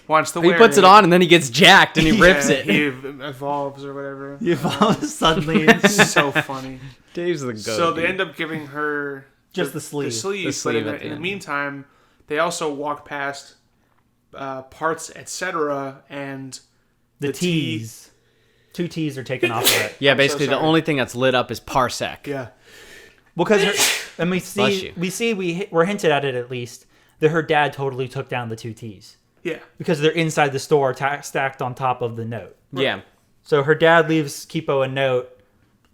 Wants to wear it. He puts it on and then he gets jacked and he rips it. He evolves or whatever. He evolves suddenly. It's so funny. Dave's the goat. So they end up giving her just the sleeve. The sleeve. But in the meantime, they also walk past parts, etc., and the T's. 2 T's are taken off of it. Yeah, basically the only thing that's lit up is Parsec. Yeah. Because and we're hinted at it at least that her dad totally took down the 2 T's. Yeah. Because they're inside the store stacked on top of the note. Right. Yeah. So her dad leaves Kipo a note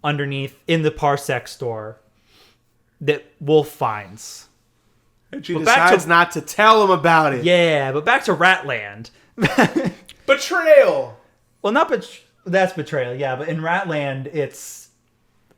underneath in the Parsec store that Wolf finds. And she decides not to tell him about it. Yeah, but back to Ratland. Betrayal. Well, that's betrayal, yeah. But in Ratland, it's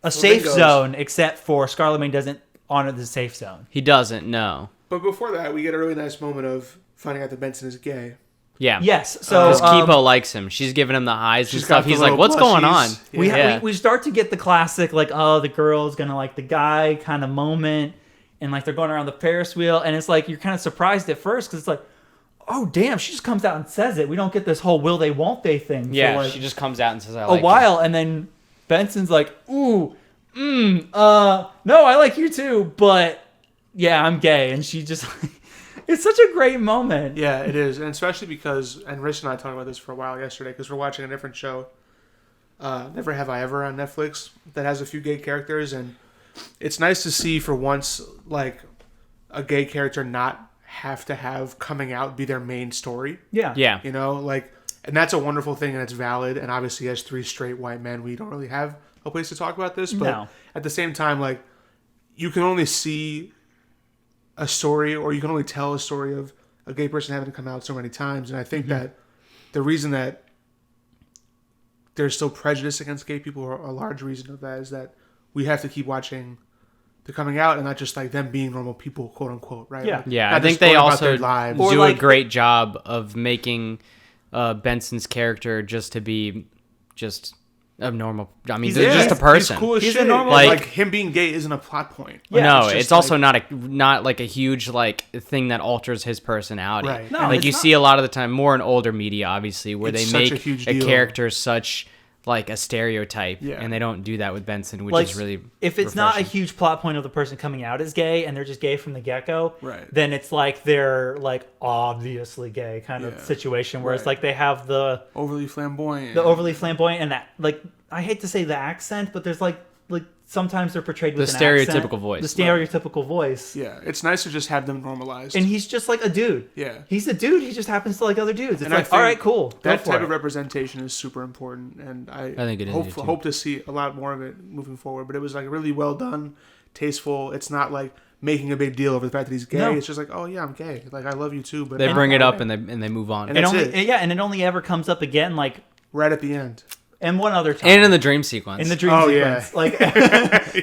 a safe zone, except for Scarlemagne doesn't honor the safe zone. He doesn't, no. But before that, we get a really nice moment of finding out that Benson is gay. Yeah. Yes. So because Kipo likes him. She's giving him the highs and stuff. He's like, "What's going on?" We start to get the classic like, oh, the girl's gonna like the guy kind of moment, and like they're going around the Ferris wheel, and it's like you're kind of surprised at first because it's like, oh damn, she just comes out and says it. We don't get this whole will they won't they thing. Yeah, for like she just comes out and says I a like while, and then Benson's like, no, I like you too, but yeah, I'm gay, and she just. It's such a great moment. Yeah, it is. And especially because, and Rich and I talked about this for a while yesterday, because we're watching a different show, Never Have I Ever on Netflix, that has a few gay characters. And it's nice to see for once, like, a gay character not have to have coming out be their main story. Yeah. Yeah. You know, like, and that's a wonderful thing and it's valid. And obviously, as 3 straight white men, we don't really have a place to talk about this. But at the same time, like, you can only see a story, or you can only tell a story of a gay person having to come out so many times. And I think that the reason that there's still prejudice against gay people, or a large reason of that, is that we have to keep watching the coming out and not just like them being normal people, quote unquote, right? Yeah. Like, yeah, I think they also do a great job of making Benson's character just to be just abnormal. I mean, they're just a person. He's cool as he's shit. A normal, like him being gay isn't a plot point. Yeah, no, it's also not like a huge like thing that alters his personality. Right. No, like you see a lot of the time, more in older media, obviously, where they make a character such like a stereotype, and they don't do that with Benson, which is really if it's not a huge plot point of the person coming out as gay and they're just gay from the get-go, right, then it's like they're like obviously gay kind of situation where it's like they have the overly flamboyant and that, like, I hate to say the accent, but there's like sometimes they're portrayed with the stereotypical voice. The stereotypical voice. Yeah, it's nice to just have them normalized. And he's just like a dude. Yeah. He's a dude. He just happens to like other dudes. It's like, all right, cool. That type of representation is super important. And I think it is hope to see a lot more of it moving forward. But it was like really well done, tasteful. It's not like making a big deal over the fact that he's gay. No. It's just like, oh yeah, I'm gay. Like, I love you too. But they bring it up and they move on. And and it only ever comes up again like right at the end. And one other time. And in the dream sequence. In the dream sequence. Yeah. Like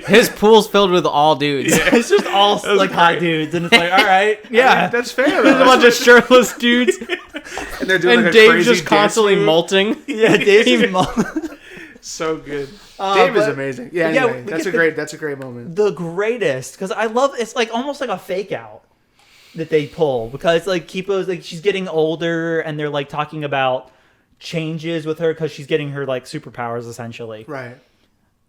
his pool's filled with all dudes. Yeah. It's just all like hot dudes. And it's like, all right. Yeah. I mean, that's fair. There's a bunch of shirtless dudes. And they're doing like Dave's just constantly molting. Yeah, Dave's just molting. So good. Dave is amazing. Yeah, anyway, that's a great moment. The greatest. Because I love it's like almost like a fake out. that they pull, because like Kipo's like she's getting older and they're like talking about changes with her because she's getting her like superpowers essentially. Right.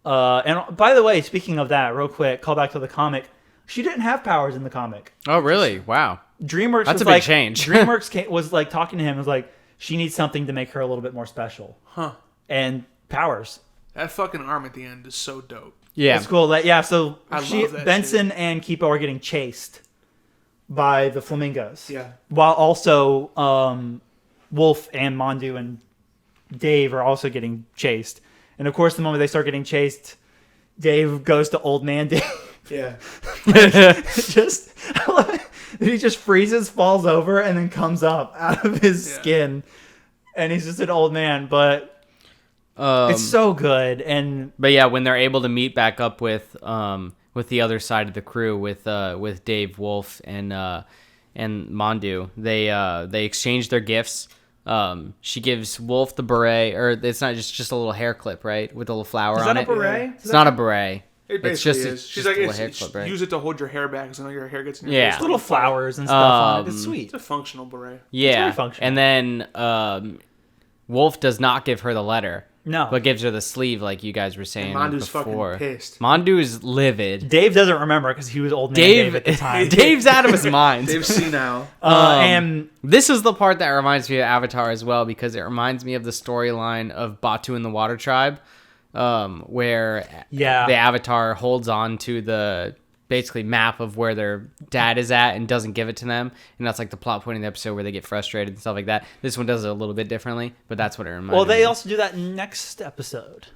And by the way, speaking of that, real quick, call back to the comic. She didn't have powers in the comic. Oh, really? Wow. DreamWorks That's was a big like, change. DreamWorks was like talking to him, was like, she needs something to make her a little bit more special. Huh. And powers. That fucking arm at the end is so dope. Yeah. It's cool. So Benson shit. and Kipo are getting chased by the flamingos. Yeah. While also Wolf and Mondu and Dave are also getting chased. And of course, the moment they start getting chased, Dave goes to old man Dave. Yeah. He just freezes, falls over, and then comes up out of his skin. And he's just an old man, but it's so good. But yeah, when they're able to meet back up with the other side of the crew, with Dave, Wolf, and Mondu, they exchange their gifts. She gives Wolf the beret, or it's not just a little hair clip, right, with a little flower on it. Is that a beret? It's not a beret. It basically is. She's like, a hair clip, right? Use it to hold your hair back, so your hair gets in your face. Little flowers and stuff on it. It's sweet. It's a functional beret. Yeah. It's very functional. And then Wolf does not give her the letter. No. But gives her the sleeve, like you guys were saying Mondu's before. fucking pissed. Mondu is livid. Dave doesn't remember because he was old man Dave at the time. Dave's out of his mind. Dave's senile. And this is the part that reminds me of Avatar as well, because it reminds me of the storyline of Batu and the Water Tribe, where the Avatar holds on to the basically map of where their dad is at and doesn't give it to them, and that's like the plot point in the episode where they get frustrated and stuff like that. This one does it a little bit differently, but that's what it reminds me. Well, they also do that next episode.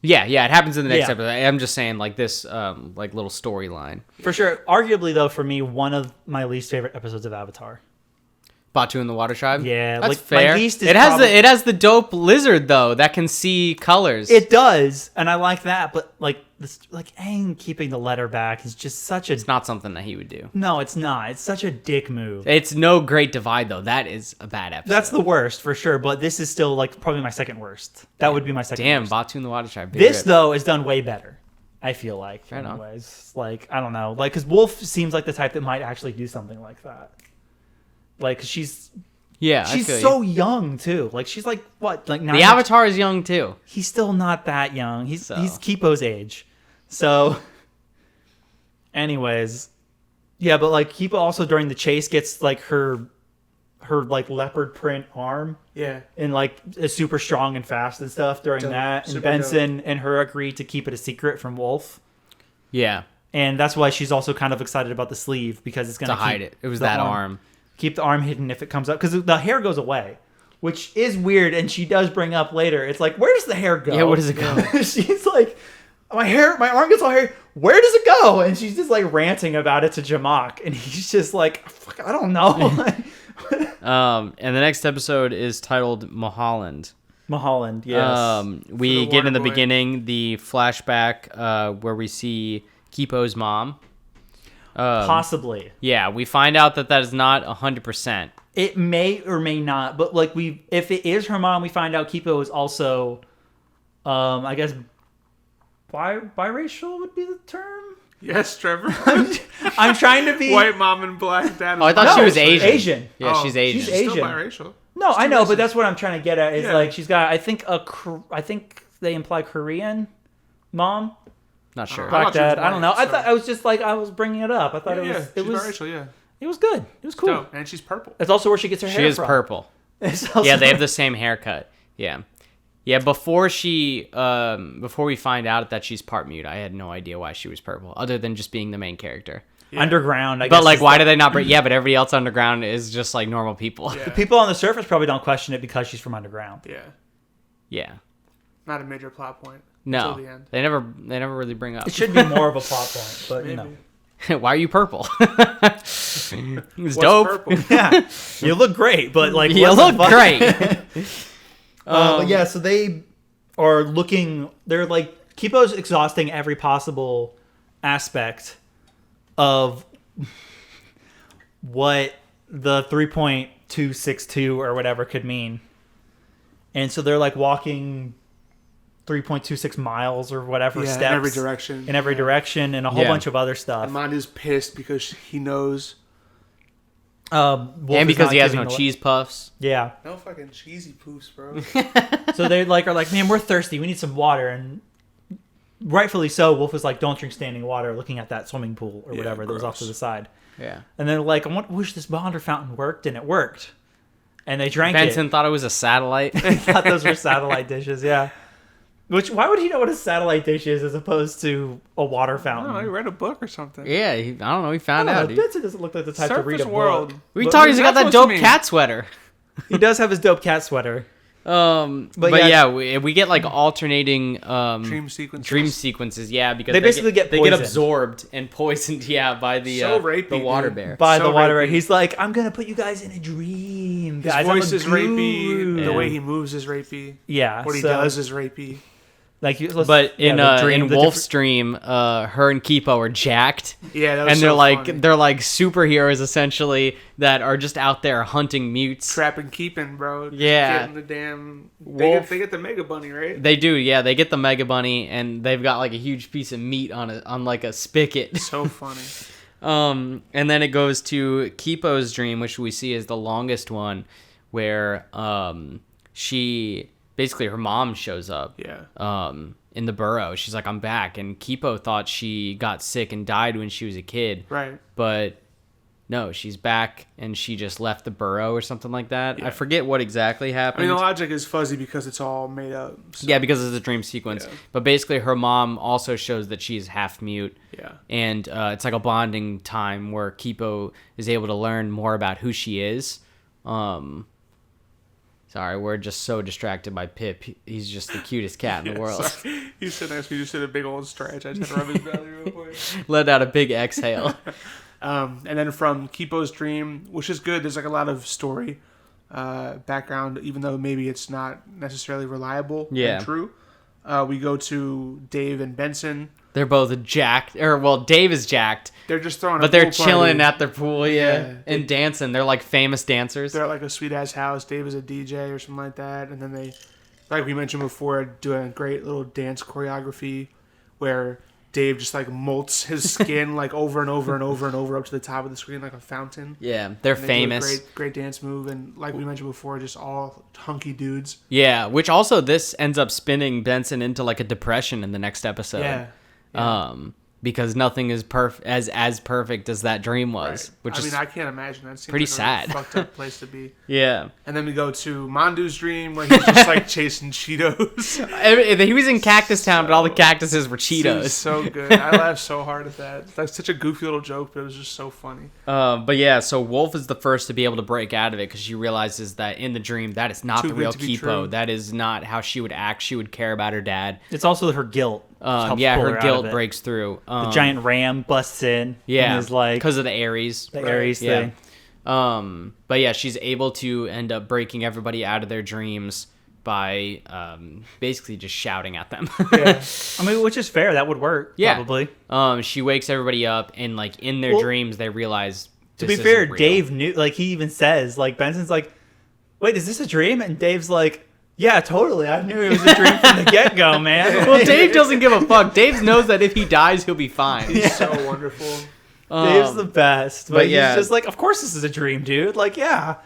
Yeah, it happens in the next episode. I'm just saying, like this, like little storyline for sure. Arguably, though, for me, one of my least favorite episodes of Avatar. Batu and the Water Tribe. Yeah, that's like, fair. My least is it has the dope lizard though that can see colors. It does, and I like that. But like Aang keeping the letter back is just such a. It's not something that he would do. No, it's not. It's such a dick move. It's no Great Divide though. That is a bad episode. That's the worst for sure. But this is still like probably my second worst. That would be my second. Damn, worst. Batu and the Water Tribe. This though is done way better. I feel like. Fair anyways, like I don't know, like because Wolf seems like the type that might actually do something like that. Like she's so young too. Like she's like what? Like 9 the Avatar is young too. He's still not that young. He's Kipo's age. So, anyways, yeah, but like Kipo also during the chase gets like her like leopard print arm. Yeah. And like is super strong and fast and stuff during that. And Benson and her agreed to keep it a secret from Wolf. Yeah. And that's why she's also kind of excited about the sleeve because it's going to hide it. It was that arm. Keep the arm hidden if it comes up because the hair goes away, which is weird. And she does bring up later. It's like, where does the hair go? Yeah, where does it go? She's like, my arm gets all hairy. Where does it go? And she's just like ranting about it to Jamak, and he's just like, fuck, I don't know. And the next episode is titled Mulholland. Mulholland, yes. We get in the beginning the flashback where we see Kipo's mom. Possibly. Yeah, we find out that is not 100%. It may or may not, but like if it is her mom, we find out Kipo is also, I guess, biracial would be the term. Yes, Trevor. I'm trying to be white mom and black dad. Oh, I thought she was Asian. Asian. Yeah, she's Asian. She's Asian. Still biracial. No, I know, but that's what I'm trying to get at. Is like she's got. I think they imply Korean mom. Not sure. Black dad. I don't know. I thought I was just like I was bringing it up. I thought it was biracial. Yeah. It was good. It was cool. Dope. And she's purple. It's also where she gets her hair from. She is purple. Yeah, they have the same haircut. Yeah. Yeah, before we find out that she's part mute, I had no idea why she was purple, other than just being the main character. Yeah. Underground, I guess. But like, why do they not bring? Yeah, but everybody else underground is just like normal people. Yeah. The people on the surface probably don't question it because she's from underground. Yeah. Yeah. Not a major plot point. No, until the end. They never really bring up. It should be more of a plot point, but you know. Why are you purple? It's dope. Purple? Yeah, you look great, but like you look great. But yeah, so they are looking. They're like Kipo's exhausting every possible aspect of what the 3.262 or whatever could mean, and so they're like walking 3.26 miles or whatever steps in every direction. In every direction, and a whole bunch of other stuff. And Mondu's pissed because he knows And because he has no cheese puffs. Yeah. No fucking cheesy poofs, bro. So they are like, man, we're thirsty. We need some water. And rightfully so, Wolf was like, don't drink standing water, looking at that swimming pool or whatever that was off to the side. Yeah. And they're like, I wish this Bonder fountain worked, and it worked. And they drank Benson thought it was a satellite. They thought those were satellite dishes, yeah. Why would he know what a satellite dish is as opposed to a water fountain? I don't know, he read a book or something. Yeah, I don't know. He found out. Benson doesn't look like the type to read a World. book. We talking? He's got that dope cat sweater. He does have his dope cat sweater. But yeah, we get like alternating dream sequences. Yeah, because they basically get absorbed and poisoned. Yeah, by the rapey, the water bear. By the water bear. He's like, I'm gonna put you guys in a dream. His voice is rapey. The way he moves is rapey. Yeah, what he does is rapey. Like, but in Wolf's dream, her and Kipo are jacked. Yeah, that was and funny. they're like superheroes essentially that are just out there hunting mutes, trapping, keeping, bro. Yeah, getting the damn Wolf. They get the Mega Bunny, right? They do, yeah. They get the Mega Bunny, and they've got like a huge piece of meat on like a spigot. So funny. And then it goes to Kipo's dream, which we see is the longest one, where she. Basically, her mom shows up in the burrow. She's like, I'm back. And Kipo thought she got sick and died when she was a kid. Right. But no, she's back, and she just left the burrow or something like that. Yeah. I forget what exactly happened. I mean, the logic is fuzzy because it's all made up. So. Yeah, because it's a dream sequence. Yeah. But basically, her mom also shows that she's half mute. Yeah. And it's like a bonding time where Kipo is able to learn more about who she is. Sorry, we're just so distracted by Pip. He's just the cutest cat in the world. Sorry. He's sitting next to me, just did a big old stretch. I just had to rub his belly real quick. Let out a big exhale. And then from Kipo's dream, which is good, there's like a lot of story background, even though maybe it's not necessarily reliable and true. We go to Dave and Benson. They're both jacked. Dave is jacked. They're just throwing but they're chilling at their pool, and dancing. They're like famous dancers. They're at like a sweet-ass house. Dave is a DJ or something like that. And then they, like we mentioned before, do a great little dance choreography where Dave just like molts his skin like over and over and over and over up to the top of the screen like a fountain. Yeah, they're famous. Great dance move, and like we mentioned before, just all hunky dudes. Yeah, which also this ends up spinning Benson into like a depression in the next episode. Yeah. Because nothing is as perfect as that dream was. Right. Which I can't imagine. That seems pretty like sad. A fucked up place to be. Yeah. And then we go to Mandu's dream where he's just like chasing Cheetos. He was in Cactus Town, but all the cactuses were Cheetos. So good. I laughed so hard at that. That's such a goofy little joke, but it was just so funny. But yeah, so Wolf is the first to be able to break out of it because she realizes that in the dream that is not the real Kipo. That is not how she would act. She would care about her dad. It's also her guilt. Her guilt breaks through. The giant ram busts in. Yeah, and is like because of the Aries. The Aries thing. But yeah, she's able to end up breaking everybody out of their dreams by basically just shouting at them. Yeah. I mean, which is fair. That would work. Probably. She wakes everybody up, and like in their dreams, they realize. To be fair, Dave knew. Like he even says, like Benson's like, "Wait, is this a dream?" And Dave's like. Yeah, totally. I knew it was a dream from the get-go, man. Well, Dave doesn't give a fuck. Dave knows that if he dies, he'll be fine. He's so wonderful. Dave's the best. But he's just like, of course this is a dream, dude. Like, yeah.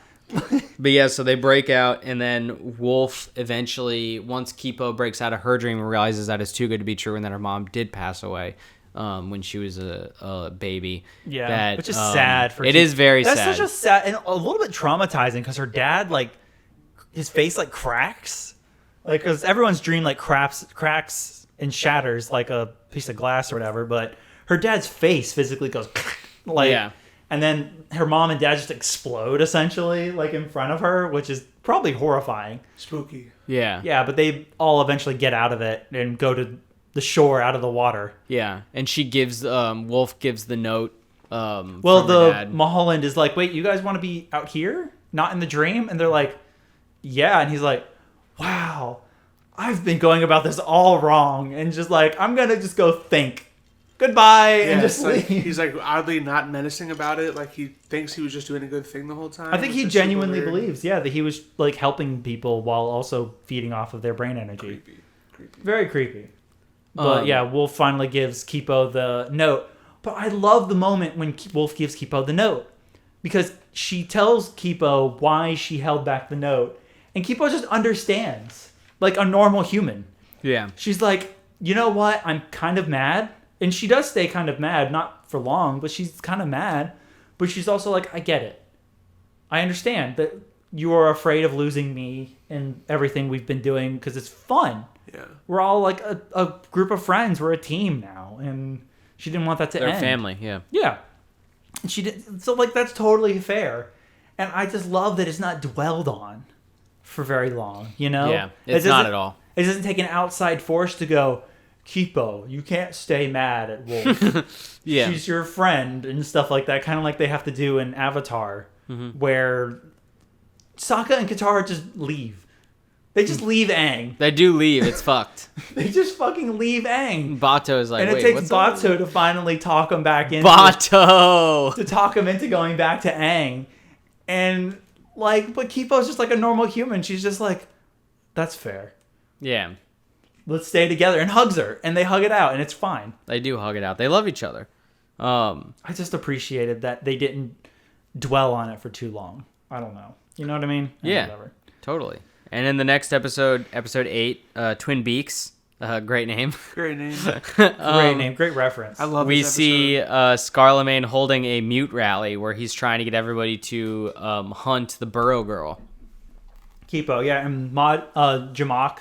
But yeah, so they break out, and then Wolf eventually, once Kipo breaks out of her dream, realizes that it's too good to be true and that her mom did pass away when she was a baby. Yeah, which is sad. It is very sad. That's such a sad and a little bit traumatizing because her dad, like, his face like cracks, like because everyone's dream like cracks and shatters like a piece of glass or whatever. But her dad's face physically goes like, and then her mom and dad just explode essentially like in front of her, which is probably horrifying. Spooky. Yeah, but they all eventually get out of it and go to the shore out of the water. Yeah, and she gives Wolf gives the note. Well, the Mulholland is like, wait, you guys want to be out here, not in the dream? And they're like. Yeah, and he's like, wow, I've been going about this all wrong. And just like, I'm going to just go think. Goodbye. And just leave. He's like oddly not menacing about it. Like he thinks he was just doing a good thing the whole time. I think he genuinely believes, that he was like helping people while also feeding off of their brain energy. Creepy. Very creepy. But Wolf finally gives Kipo the note. But I love the moment when Wolf gives Kipo the note. Because she tells Kipo why she held back the note, and Kipo just understands, like a normal human. Yeah. She's like, you know what? I'm kind of mad. And she does stay kind of mad, not for long, but she's kind of mad. But she's also like, I get it. I understand that you are afraid of losing me and everything we've been doing because it's fun. Yeah. We're all like a group of friends. We're a team now. And she didn't want that to end. They're family, yeah. Yeah. And she did. So, like, that's totally fair. And I just love that it's not dwelled on for very long, you know? Yeah, it's not at all. It doesn't take an outside force to go, Kipo, you can't stay mad at Wolf. Yeah. She's your friend and stuff like that. Kind of like they have to do in Avatar, where Sokka and Katara just leave. They just leave Aang. They do leave. It's fucked. They just fucking leave Aang. Bato is like, and it takes Bato to finally talk him back into to talk him into going back to Aang. And like, but Kipo's just like a normal human. She's just like, that's fair. Yeah. Let's stay together, and hugs her, and they hug it out, and it's fine. They do hug it out. They love each other. I just appreciated that they didn't dwell on it for too long. I don't know. You know what I mean? Yeah, totally. And in the next episode, episode 8, Twin Beaks. Great name. Great name. Great name. Great reference. I love We this see Scarlemagne holding a mute rally where he's trying to get everybody to hunt the Burrow Girl. Kipo, yeah, and Jamak,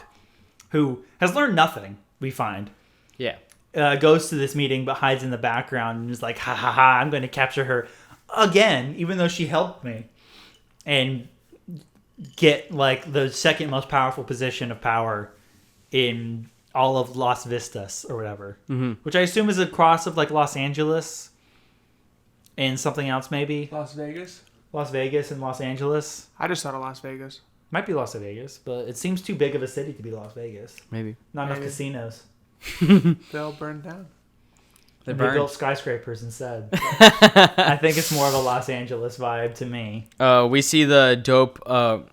who has learned nothing, we find. Yeah. Goes to this meeting but hides in the background and is like, ha ha ha, I'm going to capture her again, even though she helped me. And get like the second most powerful position of power in all of Las Vistas or whatever. Mm-hmm. Which I assume is a cross of like Los Angeles and something else maybe. Las Vegas? Las Vegas and Los Angeles. I just thought of Las Vegas. Might be Las Vegas, but it seems too big of a city to be Las Vegas. Maybe. Not enough casinos. They'll burn down. They built skyscrapers instead. I think it's more of a Los Angeles vibe to me. We see the dope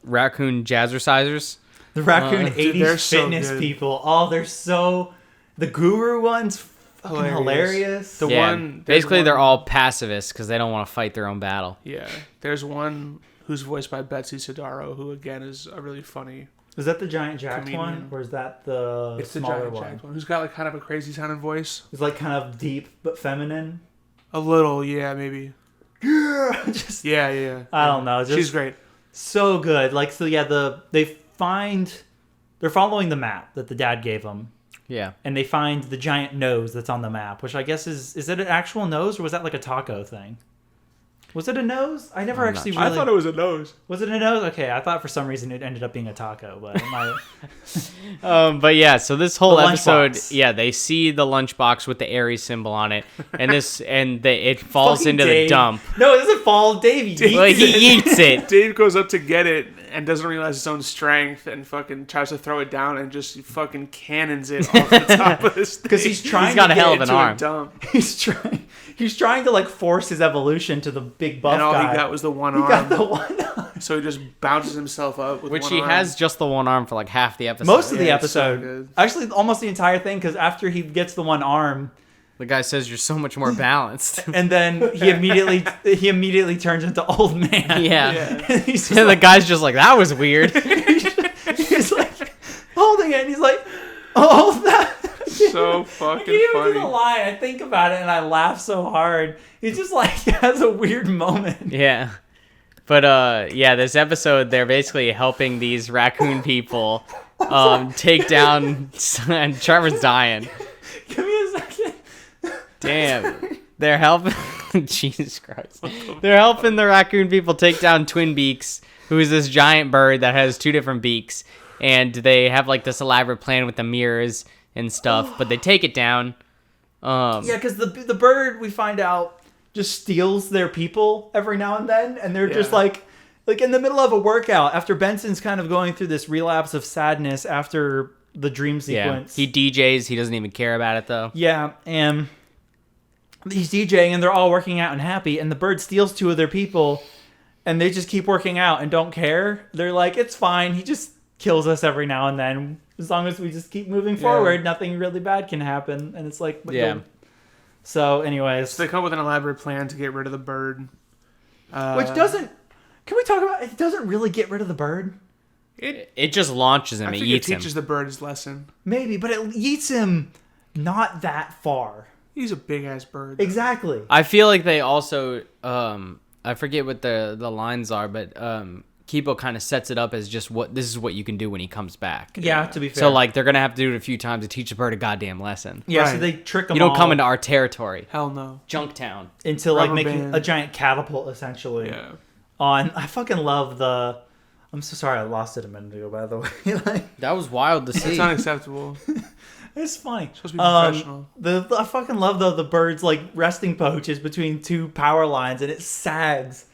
raccoon jazzercisers. The raccoon 80s they're so fitness good. people. Oh, they're so... The guru one's fucking hilarious. Basically, they're all pacifists because they don't want to fight their own battle. Yeah. There's one who's voiced by Betsy Sidaro, who, again, is a really funny... Is that the Giant Jacked one? Or is that the smaller one? Jacked one? Who's got like kind of a crazy sounding voice. It's like kind of deep but feminine. A little, yeah, maybe. Yeah, I don't know. She's great. So good. Like, so yeah, they're following the map that the dad gave them. Yeah. And they find the giant nose that's on the map, which I guess is it an actual nose or was that like a taco thing? Was it a nose? I never actually really... I thought it was a nose. Was it a nose? Okay, I thought for some reason it ended up being a taco, but but yeah, so this whole episode, lunchbox. They see the lunchbox with the Aries symbol on it, and it falls Fucking into Dave. the dump. No, it doesn't fall. Dave eats Well, he eats it. Dave goes up to get it and doesn't realize his own strength and fucking tries to throw it down and just fucking cannons it off the top of this thing. Because he's trying He's got to a hell of an arm. Dump. He's trying to like force his evolution to the big buff and all guy. he got was the one He arm. got the one arm. So he just bounces himself up with Which one he arm. has just the one arm for like half the episode. Most of the Yeah, it's so episode. good. Actually, almost the entire thing, because after he gets the one arm, The guy says you're so much more balanced. and then he immediately turns into old man. Yeah. And he's just And the like, guy's just like, that was weird. he's like holding it, and he's like, oh, that. So I fucking can't even funny. do the line. I think about it and I laugh so hard. He just like has a weird moment. Yeah. But this episode they're basically helping these raccoon people take down and Trevor's dying. Give me a second. Damn. They're helping Jesus Christ. They're helping the raccoon people take down Twin Beaks, who is this giant bird that has two different beaks, and they have like this elaborate plan with the mirrors and stuff, but they take it down. Yeah, because the bird, we find out, just steals their people every now and then, and they're just like in the middle of a workout after Benson's kind of going through this relapse of sadness after the dream sequence. Yeah. He DJs. He doesn't even care about it though. Yeah, and he's DJing and they're all working out and happy, and the bird steals two of their people, and they just keep working out and don't care. They're like, it's fine. He just kills us every now and then. As long as we just keep moving forward, nothing really bad can happen. And it's like, so anyways. So they come up with an elaborate plan to get rid of the bird. Which doesn't... Can we talk about... It doesn't really get rid of the bird. It just launches him. I think it eats it teaches him. the bird his lesson. Maybe, but it eats him not that far. He's a big-ass bird. Exactly. I feel like they also... I forget what the lines are, but... Kipo kind of sets it up as just this is what you can do when he comes back. Yeah, to be fair. So like they're gonna have to do it a few times to teach the bird a goddamn lesson. Yeah, Right. so they trick him. You don't come into our territory. Hell no. Junktown. Into like Rubber making band. a giant catapult essentially. Yeah. I fucking love the. I'm so sorry I lost it a minute ago. By the way, like, That was wild to see. It's unacceptable. it's funny. Supposed to be professional. I fucking love though the bird's like resting poaches between two power lines and it sags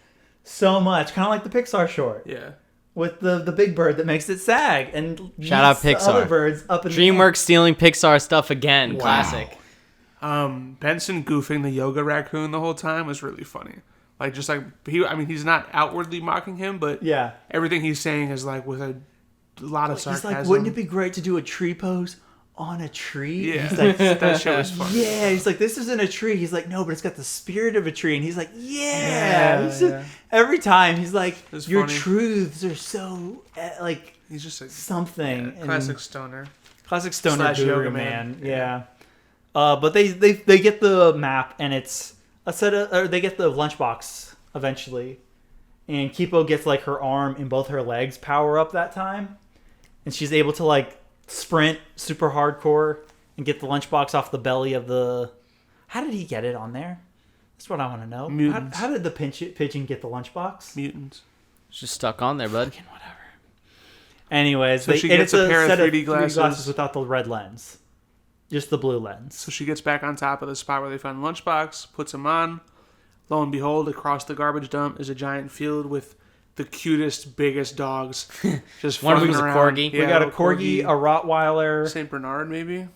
so much, kind of like the Pixar short. Yeah. With the big bird that makes it sag and Shout out yeets the Pixar. other birds up in DreamWorks stealing Pixar stuff again. Wow. Classic. Benson goofing the yoga raccoon the whole time was really funny. Like, just like, he's not outwardly mocking him, but Yeah. everything he's saying is like with a lot of sarcasm. He's like, wouldn't it be great to do a tree pose on a tree? Yeah. He's like, That shit was funny. yeah. He's like, this isn't a tree. He's like, no, but it's got the spirit of a tree. And he's like, yeah. He's just- every time he's like, It's your funny. truths are so like He's just a something. And classic stoner. classic stoner Slash guru yoga man. man. Yeah. But they get the map and it's a set of, or they get the lunchbox eventually. And Kipo gets like her arm and both her legs power up that time. And she's able to like sprint super hardcore and get the lunchbox off the belly of the... How did he get it on there? That's what I want to know. Mutants. How did the pigeon get the lunchbox? Mutants. It's just stuck on there, bud. Fucking whatever. Anyways, So she gets it's a pair of set 3D glasses. without the red lens. Just the blue lens. So she gets back on top of the spot where they found the lunchbox, puts him on. Lo and behold, across the garbage dump is a giant field with the cutest, biggest dogs. Just One of fucking them's a around. corgi. We Yeah, got a corgi, a Rottweiler, Saint Bernard, maybe.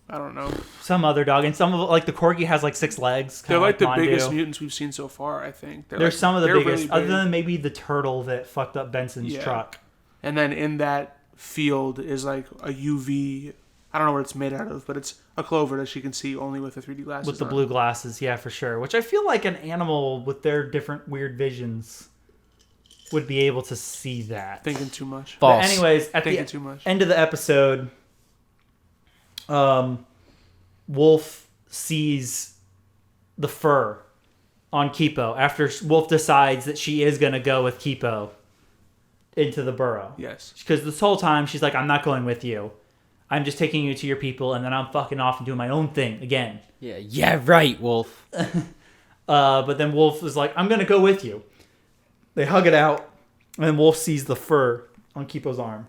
I don't know. some other dog, and some of like the corgi has like 6 legs. They're like the Mondu. biggest mutants we've seen so far. I think They're like, some of the they're biggest, really other big. than maybe the turtle that fucked up Benson's Yeah. truck. And then in that field is like a UV. I don't know what it's made out of, but it's a clover that she can see only with the 3D glasses. With the on. blue glasses, yeah, for sure. Which I feel like an animal with their different weird visions would be able to see that. Thinking too much. False. But anyways, at Thinking the too much. end of the episode, Wolf sees the fur on Kipo after Wolf decides that she is going to go with Kipo into the burrow. Yes. Because this whole time she's like, I'm not going with you. I'm just taking you to your people, and then I'm fucking off and doing my own thing again. Yeah, right, Wolf. But then Wolf is like, I'm going to go with you. They hug it out, and then Wolf sees the fur on Kipo's arm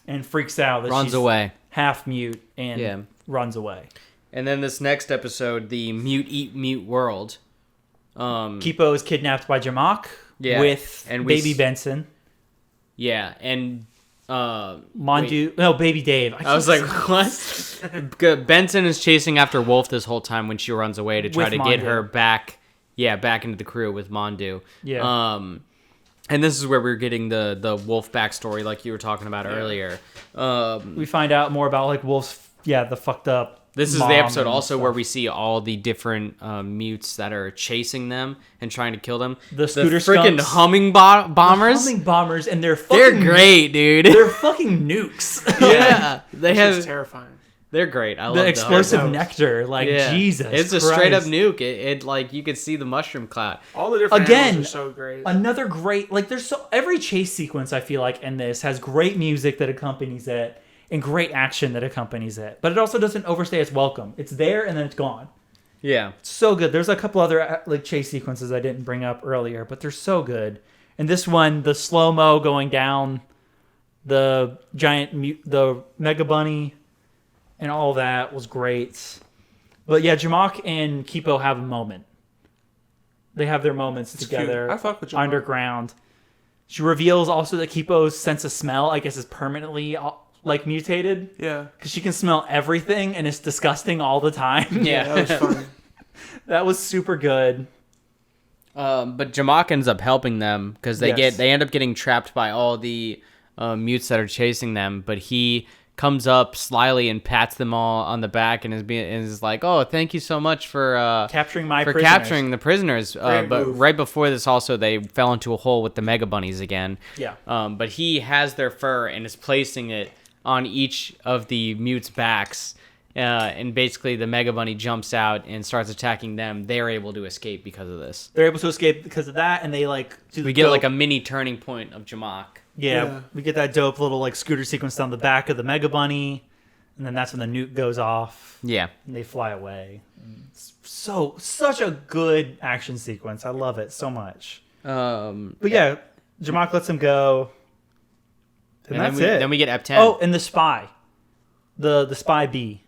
and freaks out. That Runs she's away. half mute and runs away. And then this next episode, the Mute Eat Mute World. Kipo is kidnapped by Jamak with and baby Benson. Yeah, and... Baby Dave. I was like, what? Benson is chasing after Wolf this whole time when she runs away to try With to get Mondu. her back into the crew with Mondu. Yeah. And this is where we're getting the Wolf backstory like you were talking about earlier. We find out more about like Wolf's, the fucked up This is mom the episode and also stuff. where we see all the different mutes that are chasing them and trying to kill them. The scooter freaking skunks. humming bombers. Humming bombers, and they're Great, dude. They're fucking nukes. Yeah, they That's have. terrifying. They're great. I love The explosive those. nectar, like Jesus. It's a Christ. straight up nuke. It like you could see the mushroom cloud. All the different Again, animals are so great. Another great, like there's every chase sequence I feel like in this has great music that accompanies it and great action that accompanies it, but it also doesn't overstay its welcome. It's there and then it's gone. Yeah, It's so good. There's a couple other like chase sequences I didn't bring up earlier, but they're so good. And this one, the slow mo going down, the the Mega Bunny, and all that was great. But yeah, Jamak and Kipo have a moment. They have their moments together. Cute. I fuck with Jamak. Underground. She reveals also that Kipo's sense of smell, I guess, is permanently like mutated. Yeah. Because she can smell everything and it's disgusting all the time. yeah. That was funny. That was super good. But Jamak ends up helping them because they Yes. end up getting trapped by all the mutes that are chasing them. But he comes up slyly and pats them all on the back and is like, "Oh, thank you so much for capturing the prisoners." But right before this, also they fell into a hole with the Mega Bunnies again. Yeah. But he has their fur and is placing it on each of the mutes' backs. And basically, the Mega Bunny jumps out and starts attacking them. They're able to escape because of this. They're able to escape because of that, and they we get like a mini turning point of Jamak. Yeah, we get that dope little like scooter sequence down the back of the Mega Bunny, and then that's when the nuke goes off. Yeah, and they fly away. It's such a good action sequence. I love it so much. But yeah, Jamak lets him go, and that's it. Then we get Ep-10. Oh, and the spy, the spy bee.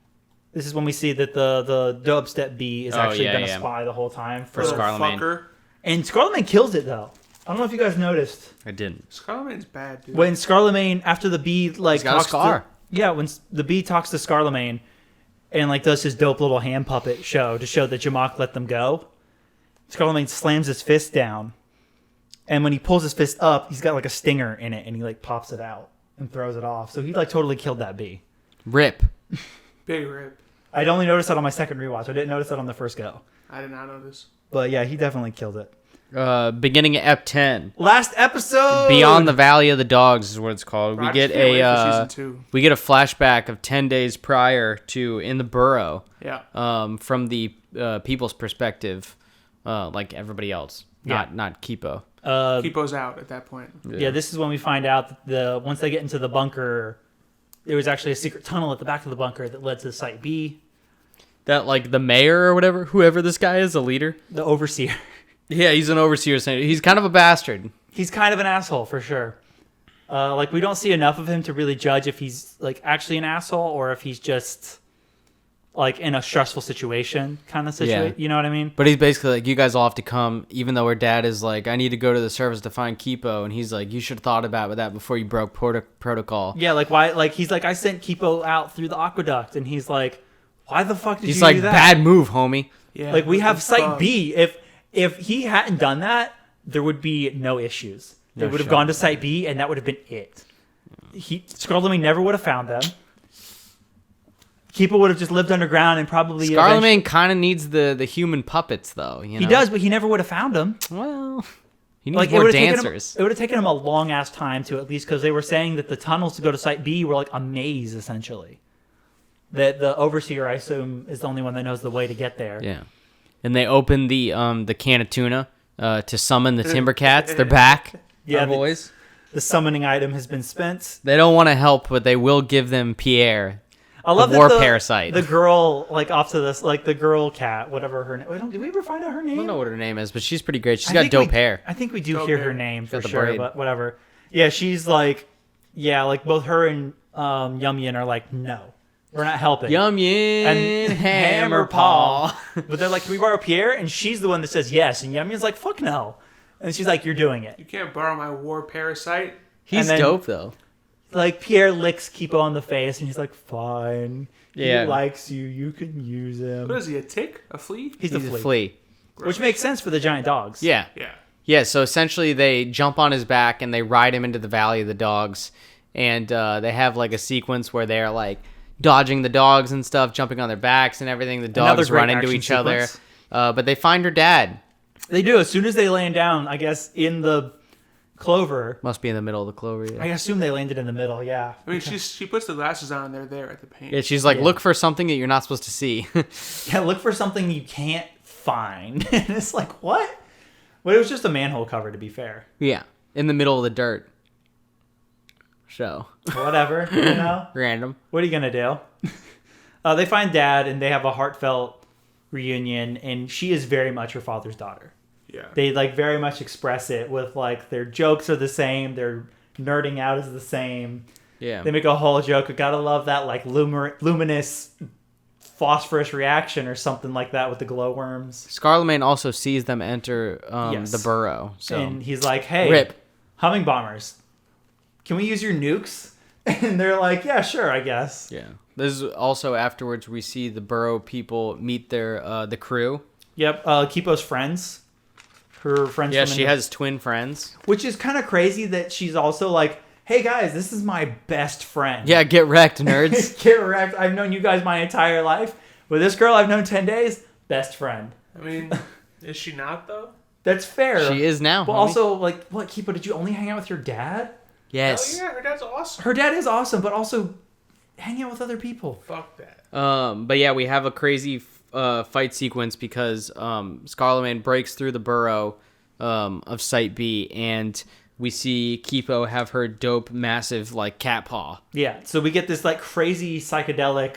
This is when we see that the dubstep bee has actually been a spy the whole time for Scarlet. And Scarlet kills it though. I don't know if you guys noticed. I didn't. Scarlet's bad, dude. When Scarlet, after the bee like got a scar. When the bee talks to Scarlet and does his dope little hand puppet show to show that Jamak let them go, Scarlet slams his fist down, and when he pulls his fist up, he's got like a stinger in it, and he pops it out and throws it off. So he totally killed that bee. Rip. Big rip. I'd only noticed that on my second rewatch. I didn't notice that on the first go. I did not notice. But yeah, he definitely killed it. Beginning of Ep-10. Last episode. Beyond the Valley of the Dogs is what it's called. We get a flashback of 10 days prior to in the burrow. Yeah. From the people's perspective, like everybody else. Not Kipo. Kipo's out at that point. Yeah, this is when we find out that once they get into the bunker, there was actually a secret tunnel at the back of the bunker that led to Site B. That the mayor or whatever, whoever this guy is, the leader, the overseer. Yeah, he's an overseer. He's kind of a bastard. He's kind of an asshole for sure. We don't see enough of him to really judge if he's actually an asshole or if he's just in a stressful situation kind of situation. Yeah. You know what I mean? But he's basically you guys all have to come, even though her dad is I need to go to the service to find Kipo, and he's you should have thought about that before you broke protocol. Yeah, why? He's I sent Kipo out through the aqueduct, and he's why the fuck did you do that? He's bad move, homie. Yeah, we have Site B. If he hadn't done that, there would be no issues. They would have gone to Site B, and that would have been it. Scarlet never would have found them. Kipo would have just lived underground and probably... Scarlet kind of needs the human puppets, though. You know? He does, but he never would have found them. Well, he needs more dancers. It would have taken him a long-ass time to at least... Because they were saying that the tunnels to go to Site B were a maze, essentially. That the Overseer, I assume, is the only one that knows the way to get there. Yeah. And they open the can of tuna to summon the Timbercats. They're back. Yeah, boys. The summoning item has been spent. They don't want to help, but they will give them Pierre... I love the war parasite. The girl, off to this, the girl cat, whatever her name. Did we ever find out her name? I don't know what her name is, but she's pretty great. She's got dope hair. I think we do hear her name for sure, but whatever. Yeah, she's both her and Yum Yin are no, we're not helping. Yum Yin and Hammer Paw. But they're can we borrow Pierre? And she's the one that says yes, and Yum Yin's fuck no. And she's you're doing it. You can't borrow my war parasite. He's dope, though. Pierre licks Kipo on the face, and he's fine. Yeah. He likes you. You can use him. What is he, a tick? A flea? He's a flea. Which makes sense for the giant dogs. Yeah. Yeah. Yeah, so essentially they jump on his back, and they ride him into the Valley of the Dogs. And they have, a sequence where they're, dodging the dogs and stuff, jumping on their backs and everything. The dogs run into each other. But they find her dad. They do. As soon as they land down, I guess, in the... clover. Must be in the middle of the clover, yeah. I assume they landed in the middle, yeah. I mean, she puts the glasses on and they're there at the paint. Yeah, she's look for something that you're not supposed to see. Yeah, look for something you can't find. And it's what? Well, it was just a manhole cover, to be fair. Yeah, in the middle of the dirt. So. Whatever, Random. What are you going to do? They find Dad, and they have a heartfelt reunion, and she is very much her father's daughter. Yeah. They very much express it with their jokes are the same, their nerding out is the same. Yeah. They make a whole joke. I gotta love that luminous phosphorus reaction or something like that with the glowworms. Scarlet also sees them enter the burrow. So. And he's hey, Rip. Humming bombers, can we use your nukes? And they're yeah, sure, I guess. Yeah. This is also afterwards we see the burrow people meet their the crew. Yep. Kipo's friends. Her friends. Yeah, she has twin friends. Which is kind of crazy that she's also hey guys, this is my best friend. Yeah, get wrecked, nerds. Get wrecked. I've known you guys my entire life. With this girl I've known 10 days, best friend. I mean, is she not, though? That's fair. She is now. But also, like, what, Kipo, did you only hang out with your dad? Yes. Oh, yeah, her dad's awesome. Her dad is awesome, but also hang out with other people. Fuck that. But yeah, we have a crazy fight sequence because Scarlet breaks through the burrow of Site B, and we see Kipo have her dope, massive, like, cat paw. Yeah, so we get this, like, crazy psychedelic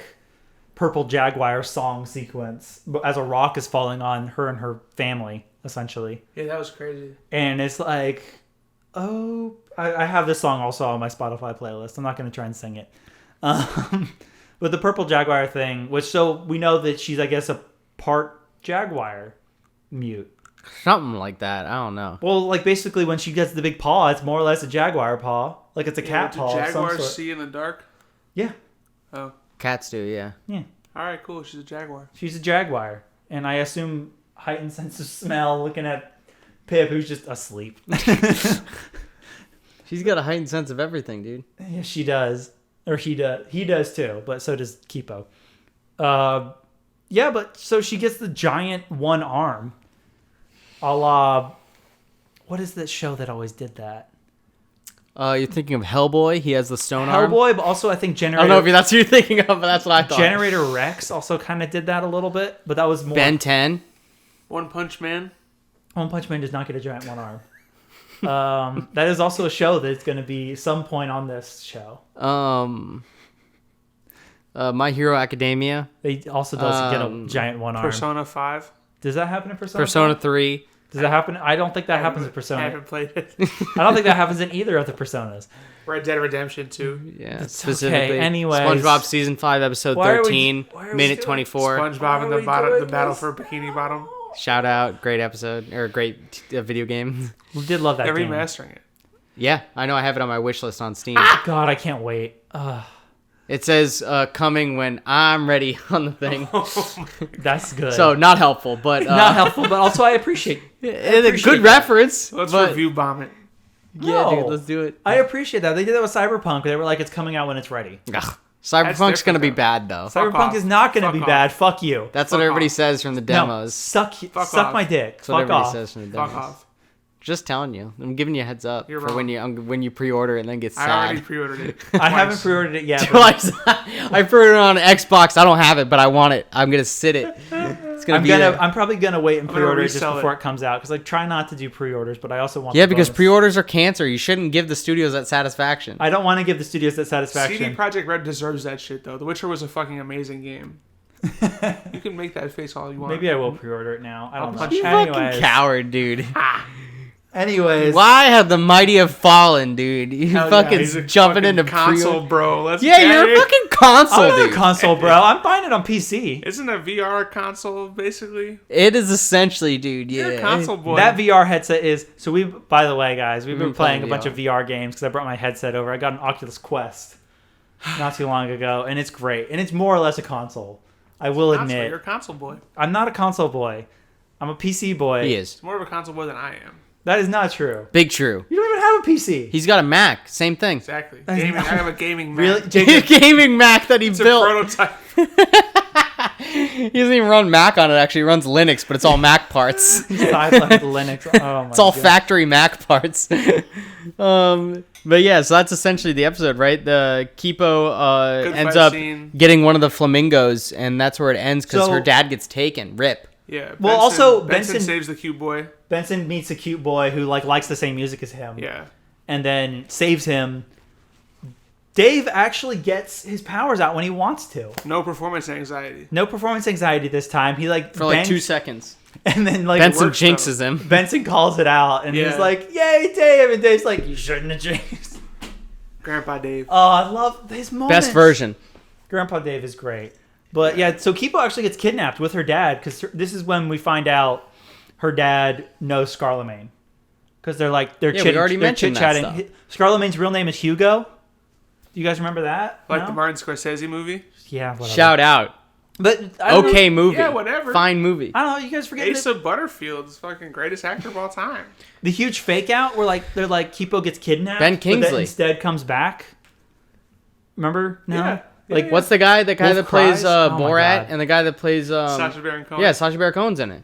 Purple Jaguar song sequence as a rock is falling on her and her family, essentially. Yeah, that was crazy. And it's like, oh, I have this song also on my Spotify playlist. I'm not going to try and sing it. But the Purple Jaguar thing, which, so we know that she's, I guess, a part Jaguar mute. Something like that. I don't know. Well, like, basically when she gets the big paw, it's more or less a Jaguar paw. Like, it's a cat paw. Do of some jaguars sort. see in the dark? Yeah. Oh. Cats do, yeah. Yeah. All right, cool. She's a jaguar. She's a Jaguar. And I assume heightened sense of smell looking at Pip, who's just asleep. She's got a heightened sense of everything, dude. Yeah, she does. Or he does. He does too, but so does Kipo. Yeah, but so she gets the giant one arm. A la, what is that show that always did that? You're thinking of Hellboy? He has the stone arm? Hellboy, but also I think Generator... I don't know if that's who you're thinking of, but that's what I thought. Generator Rex also kind of did that a little bit, but that was more... Ben 10? One Punch Man? One Punch Man does not get a giant one arm. That is also a show that's going to be some point on this show. My Hero Academia. They also does get a giant one arm. Persona 5? Does that happen in Persona? Persona 3. Does that happen? I don't think that happens in I Persona. haven't played it. I don't think that happens in either of the Personas. Red Dead Redemption 2. Yeah, That's specifically. okay. Anyways. SpongeBob Season 5, Episode 13, minute 24. SpongeBob and the battle for Bikini Bottom. Shout out. Great episode. Or great video game. We did love that They're game. remastering it. Yeah, I know. I have it on my wish list on Steam. God, I can't wait. Ugh, It says coming when I'm ready on the thing. that's good. So, not helpful, but... not helpful, but also I appreciate a good reference. Let's but, review Bomb It. Yeah, No. dude, let's do it. I appreciate that. They did that with Cyberpunk. They were like, it's coming out when it's ready. Ugh. Cyberpunk's going to be bad, though. Fuck Cyberpunk off. is not going to Fuck be off. bad. Fuck you. That's Fuck what everybody off. says from the No, demos. suck Fuck suck off. my dick. That's what Fuck everybody off. says from the Fuck demos. off. Just telling you. I'm giving you a heads up You're for wrong. when you pre-order it and then get sad. I already pre-ordered it. I haven't Twice. pre-ordered it yet. but Twice. I pre-ordered it on Xbox. I don't have it, but I want it. I'm gonna sit it. It's gonna I'm probably gonna wait and I'm gonna pre-order it just resell before it. it comes out because I try not to do pre-orders, but I also want. Yeah, the because bonus. pre-orders are cancer. You shouldn't give the studios that satisfaction. I don't want to give the studios that CD satisfaction. Projekt Red deserves that shit, though. The Witcher was a fucking amazing game. You can make that face all you want. Maybe I will pre-order it now. I don't know. punch You Anyways, fucking coward, dude. anyways, Why have the mighty have fallen, dude? You Hell yeah, fucking He's a jumping fucking into console, pre- bro. Let's Yeah, get you're a it. fucking console, I'm not dude. a console, bro. I'm buying it on PC. Isn't a VR console basically? It is essentially, dude. Yeah. You're a console boy. That VR headset is so. We, by the way, guys, we've been been playing playing a bunch of VR games because I brought my headset over. I got an Oculus Quest not too long ago, and it's great. And it's more or less a console. I will Console. admit, You're a console boy. I'm not a console boy. I'm a PC boy. He is. It's more of a console boy than I am. That is not true. Big true. You don't even have a PC. He's got a Mac. Same thing. Exactly. That's Gaming. not- I have a gaming Mac. Really, A Jacob? gaming Mac that he It's a built. prototype. He doesn't even run Mac on it. Actually, he runs Linux, but it's all Mac parts. Side-like Linux. Oh my It's all God. factory Mac parts. But yeah, so that's essentially the episode, right? The Kipo Good ends fight up scene. getting one of the flamingos, and that's where it ends because So- her dad gets taken. Rip. Yeah. Well, also, Benson Benson- saves the cute boy. Benson meets a cute boy who likes the same music as him. Yeah. And then saves him. Dave actually gets his powers out when he wants to. No performance anxiety. No performance anxiety this time. He For like 2 seconds. and then Benson works, jinxes him. Benson calls it out, and he's Yeah. like, "Yay, Dave!" And Dave's like, "You shouldn't have jinxed." Grandpa Dave. Oh, I love his moments. Best version. Grandpa Dave is great. But yeah, so Kipo actually gets kidnapped with her dad because this is when we find out her dad knows Scarlemagne. Because they're Yeah, we already mentioned that chit-chatting. Scarlemagne's real name is Hugo. Do you guys remember that? Like No? the Martin Scorsese movie. Yeah, whatever. Shout out. But okay movie. Yeah, whatever. Fine movie. I don't know. You guys forget Asa Butterfield's fucking greatest actor of all time. The huge fake out where they're like Kipo gets kidnapped. Ben Kingsley but instead comes back. Remember? No. Yeah. Like what's the guy? The guy Wolf that plays Cries? Oh my Borat, God. and the guy that plays Sacha Baron Cohen. Yeah, Sacha Baron Cohen's in it.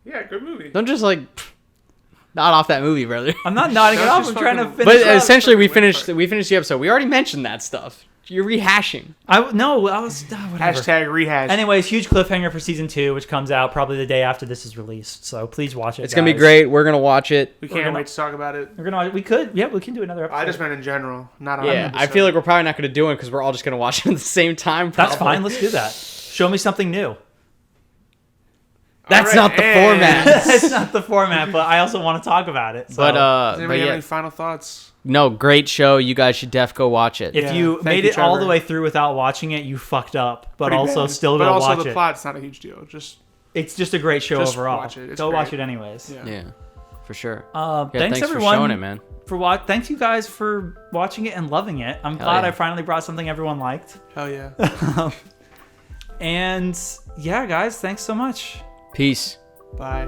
Yeah, good movie. Don't just not off that movie, brother. I'm not nodding it No, off. just I'm trying to fucking- finish. But up. essentially, we Wait for finished the episode. We already mentioned that stuff. You're rehashing. I was whatever. Hashtag rehash. Anyways, huge cliffhanger for season 2, which comes out probably the day after this is released. So please watch it. It's gonna be great. We're gonna watch it. We can't wait to talk about it. We can do another episode. I just meant in general, not on Yeah, I feel like we're probably not gonna do it because we're all just gonna watch it at the same time. That's probably. fine. Let's do that. Show me something new. That's not the format. It's not the format, but I also want to talk about it. So. Does anybody have any final thoughts? No, great show. You guys should go watch it. If you made it all the way through without watching it, you fucked up. But Pretty also bad. still But go also watch the it. plot's not a huge deal. It's just a great show Just overall. watch it. It's Go great. watch it anyways. Yeah, for sure. Thanks for everyone showing it, man. Thanks you guys for watching it and loving it. I'm glad I finally brought something everyone liked. Hell yeah. And yeah, guys, thanks so much. Peace. Bye.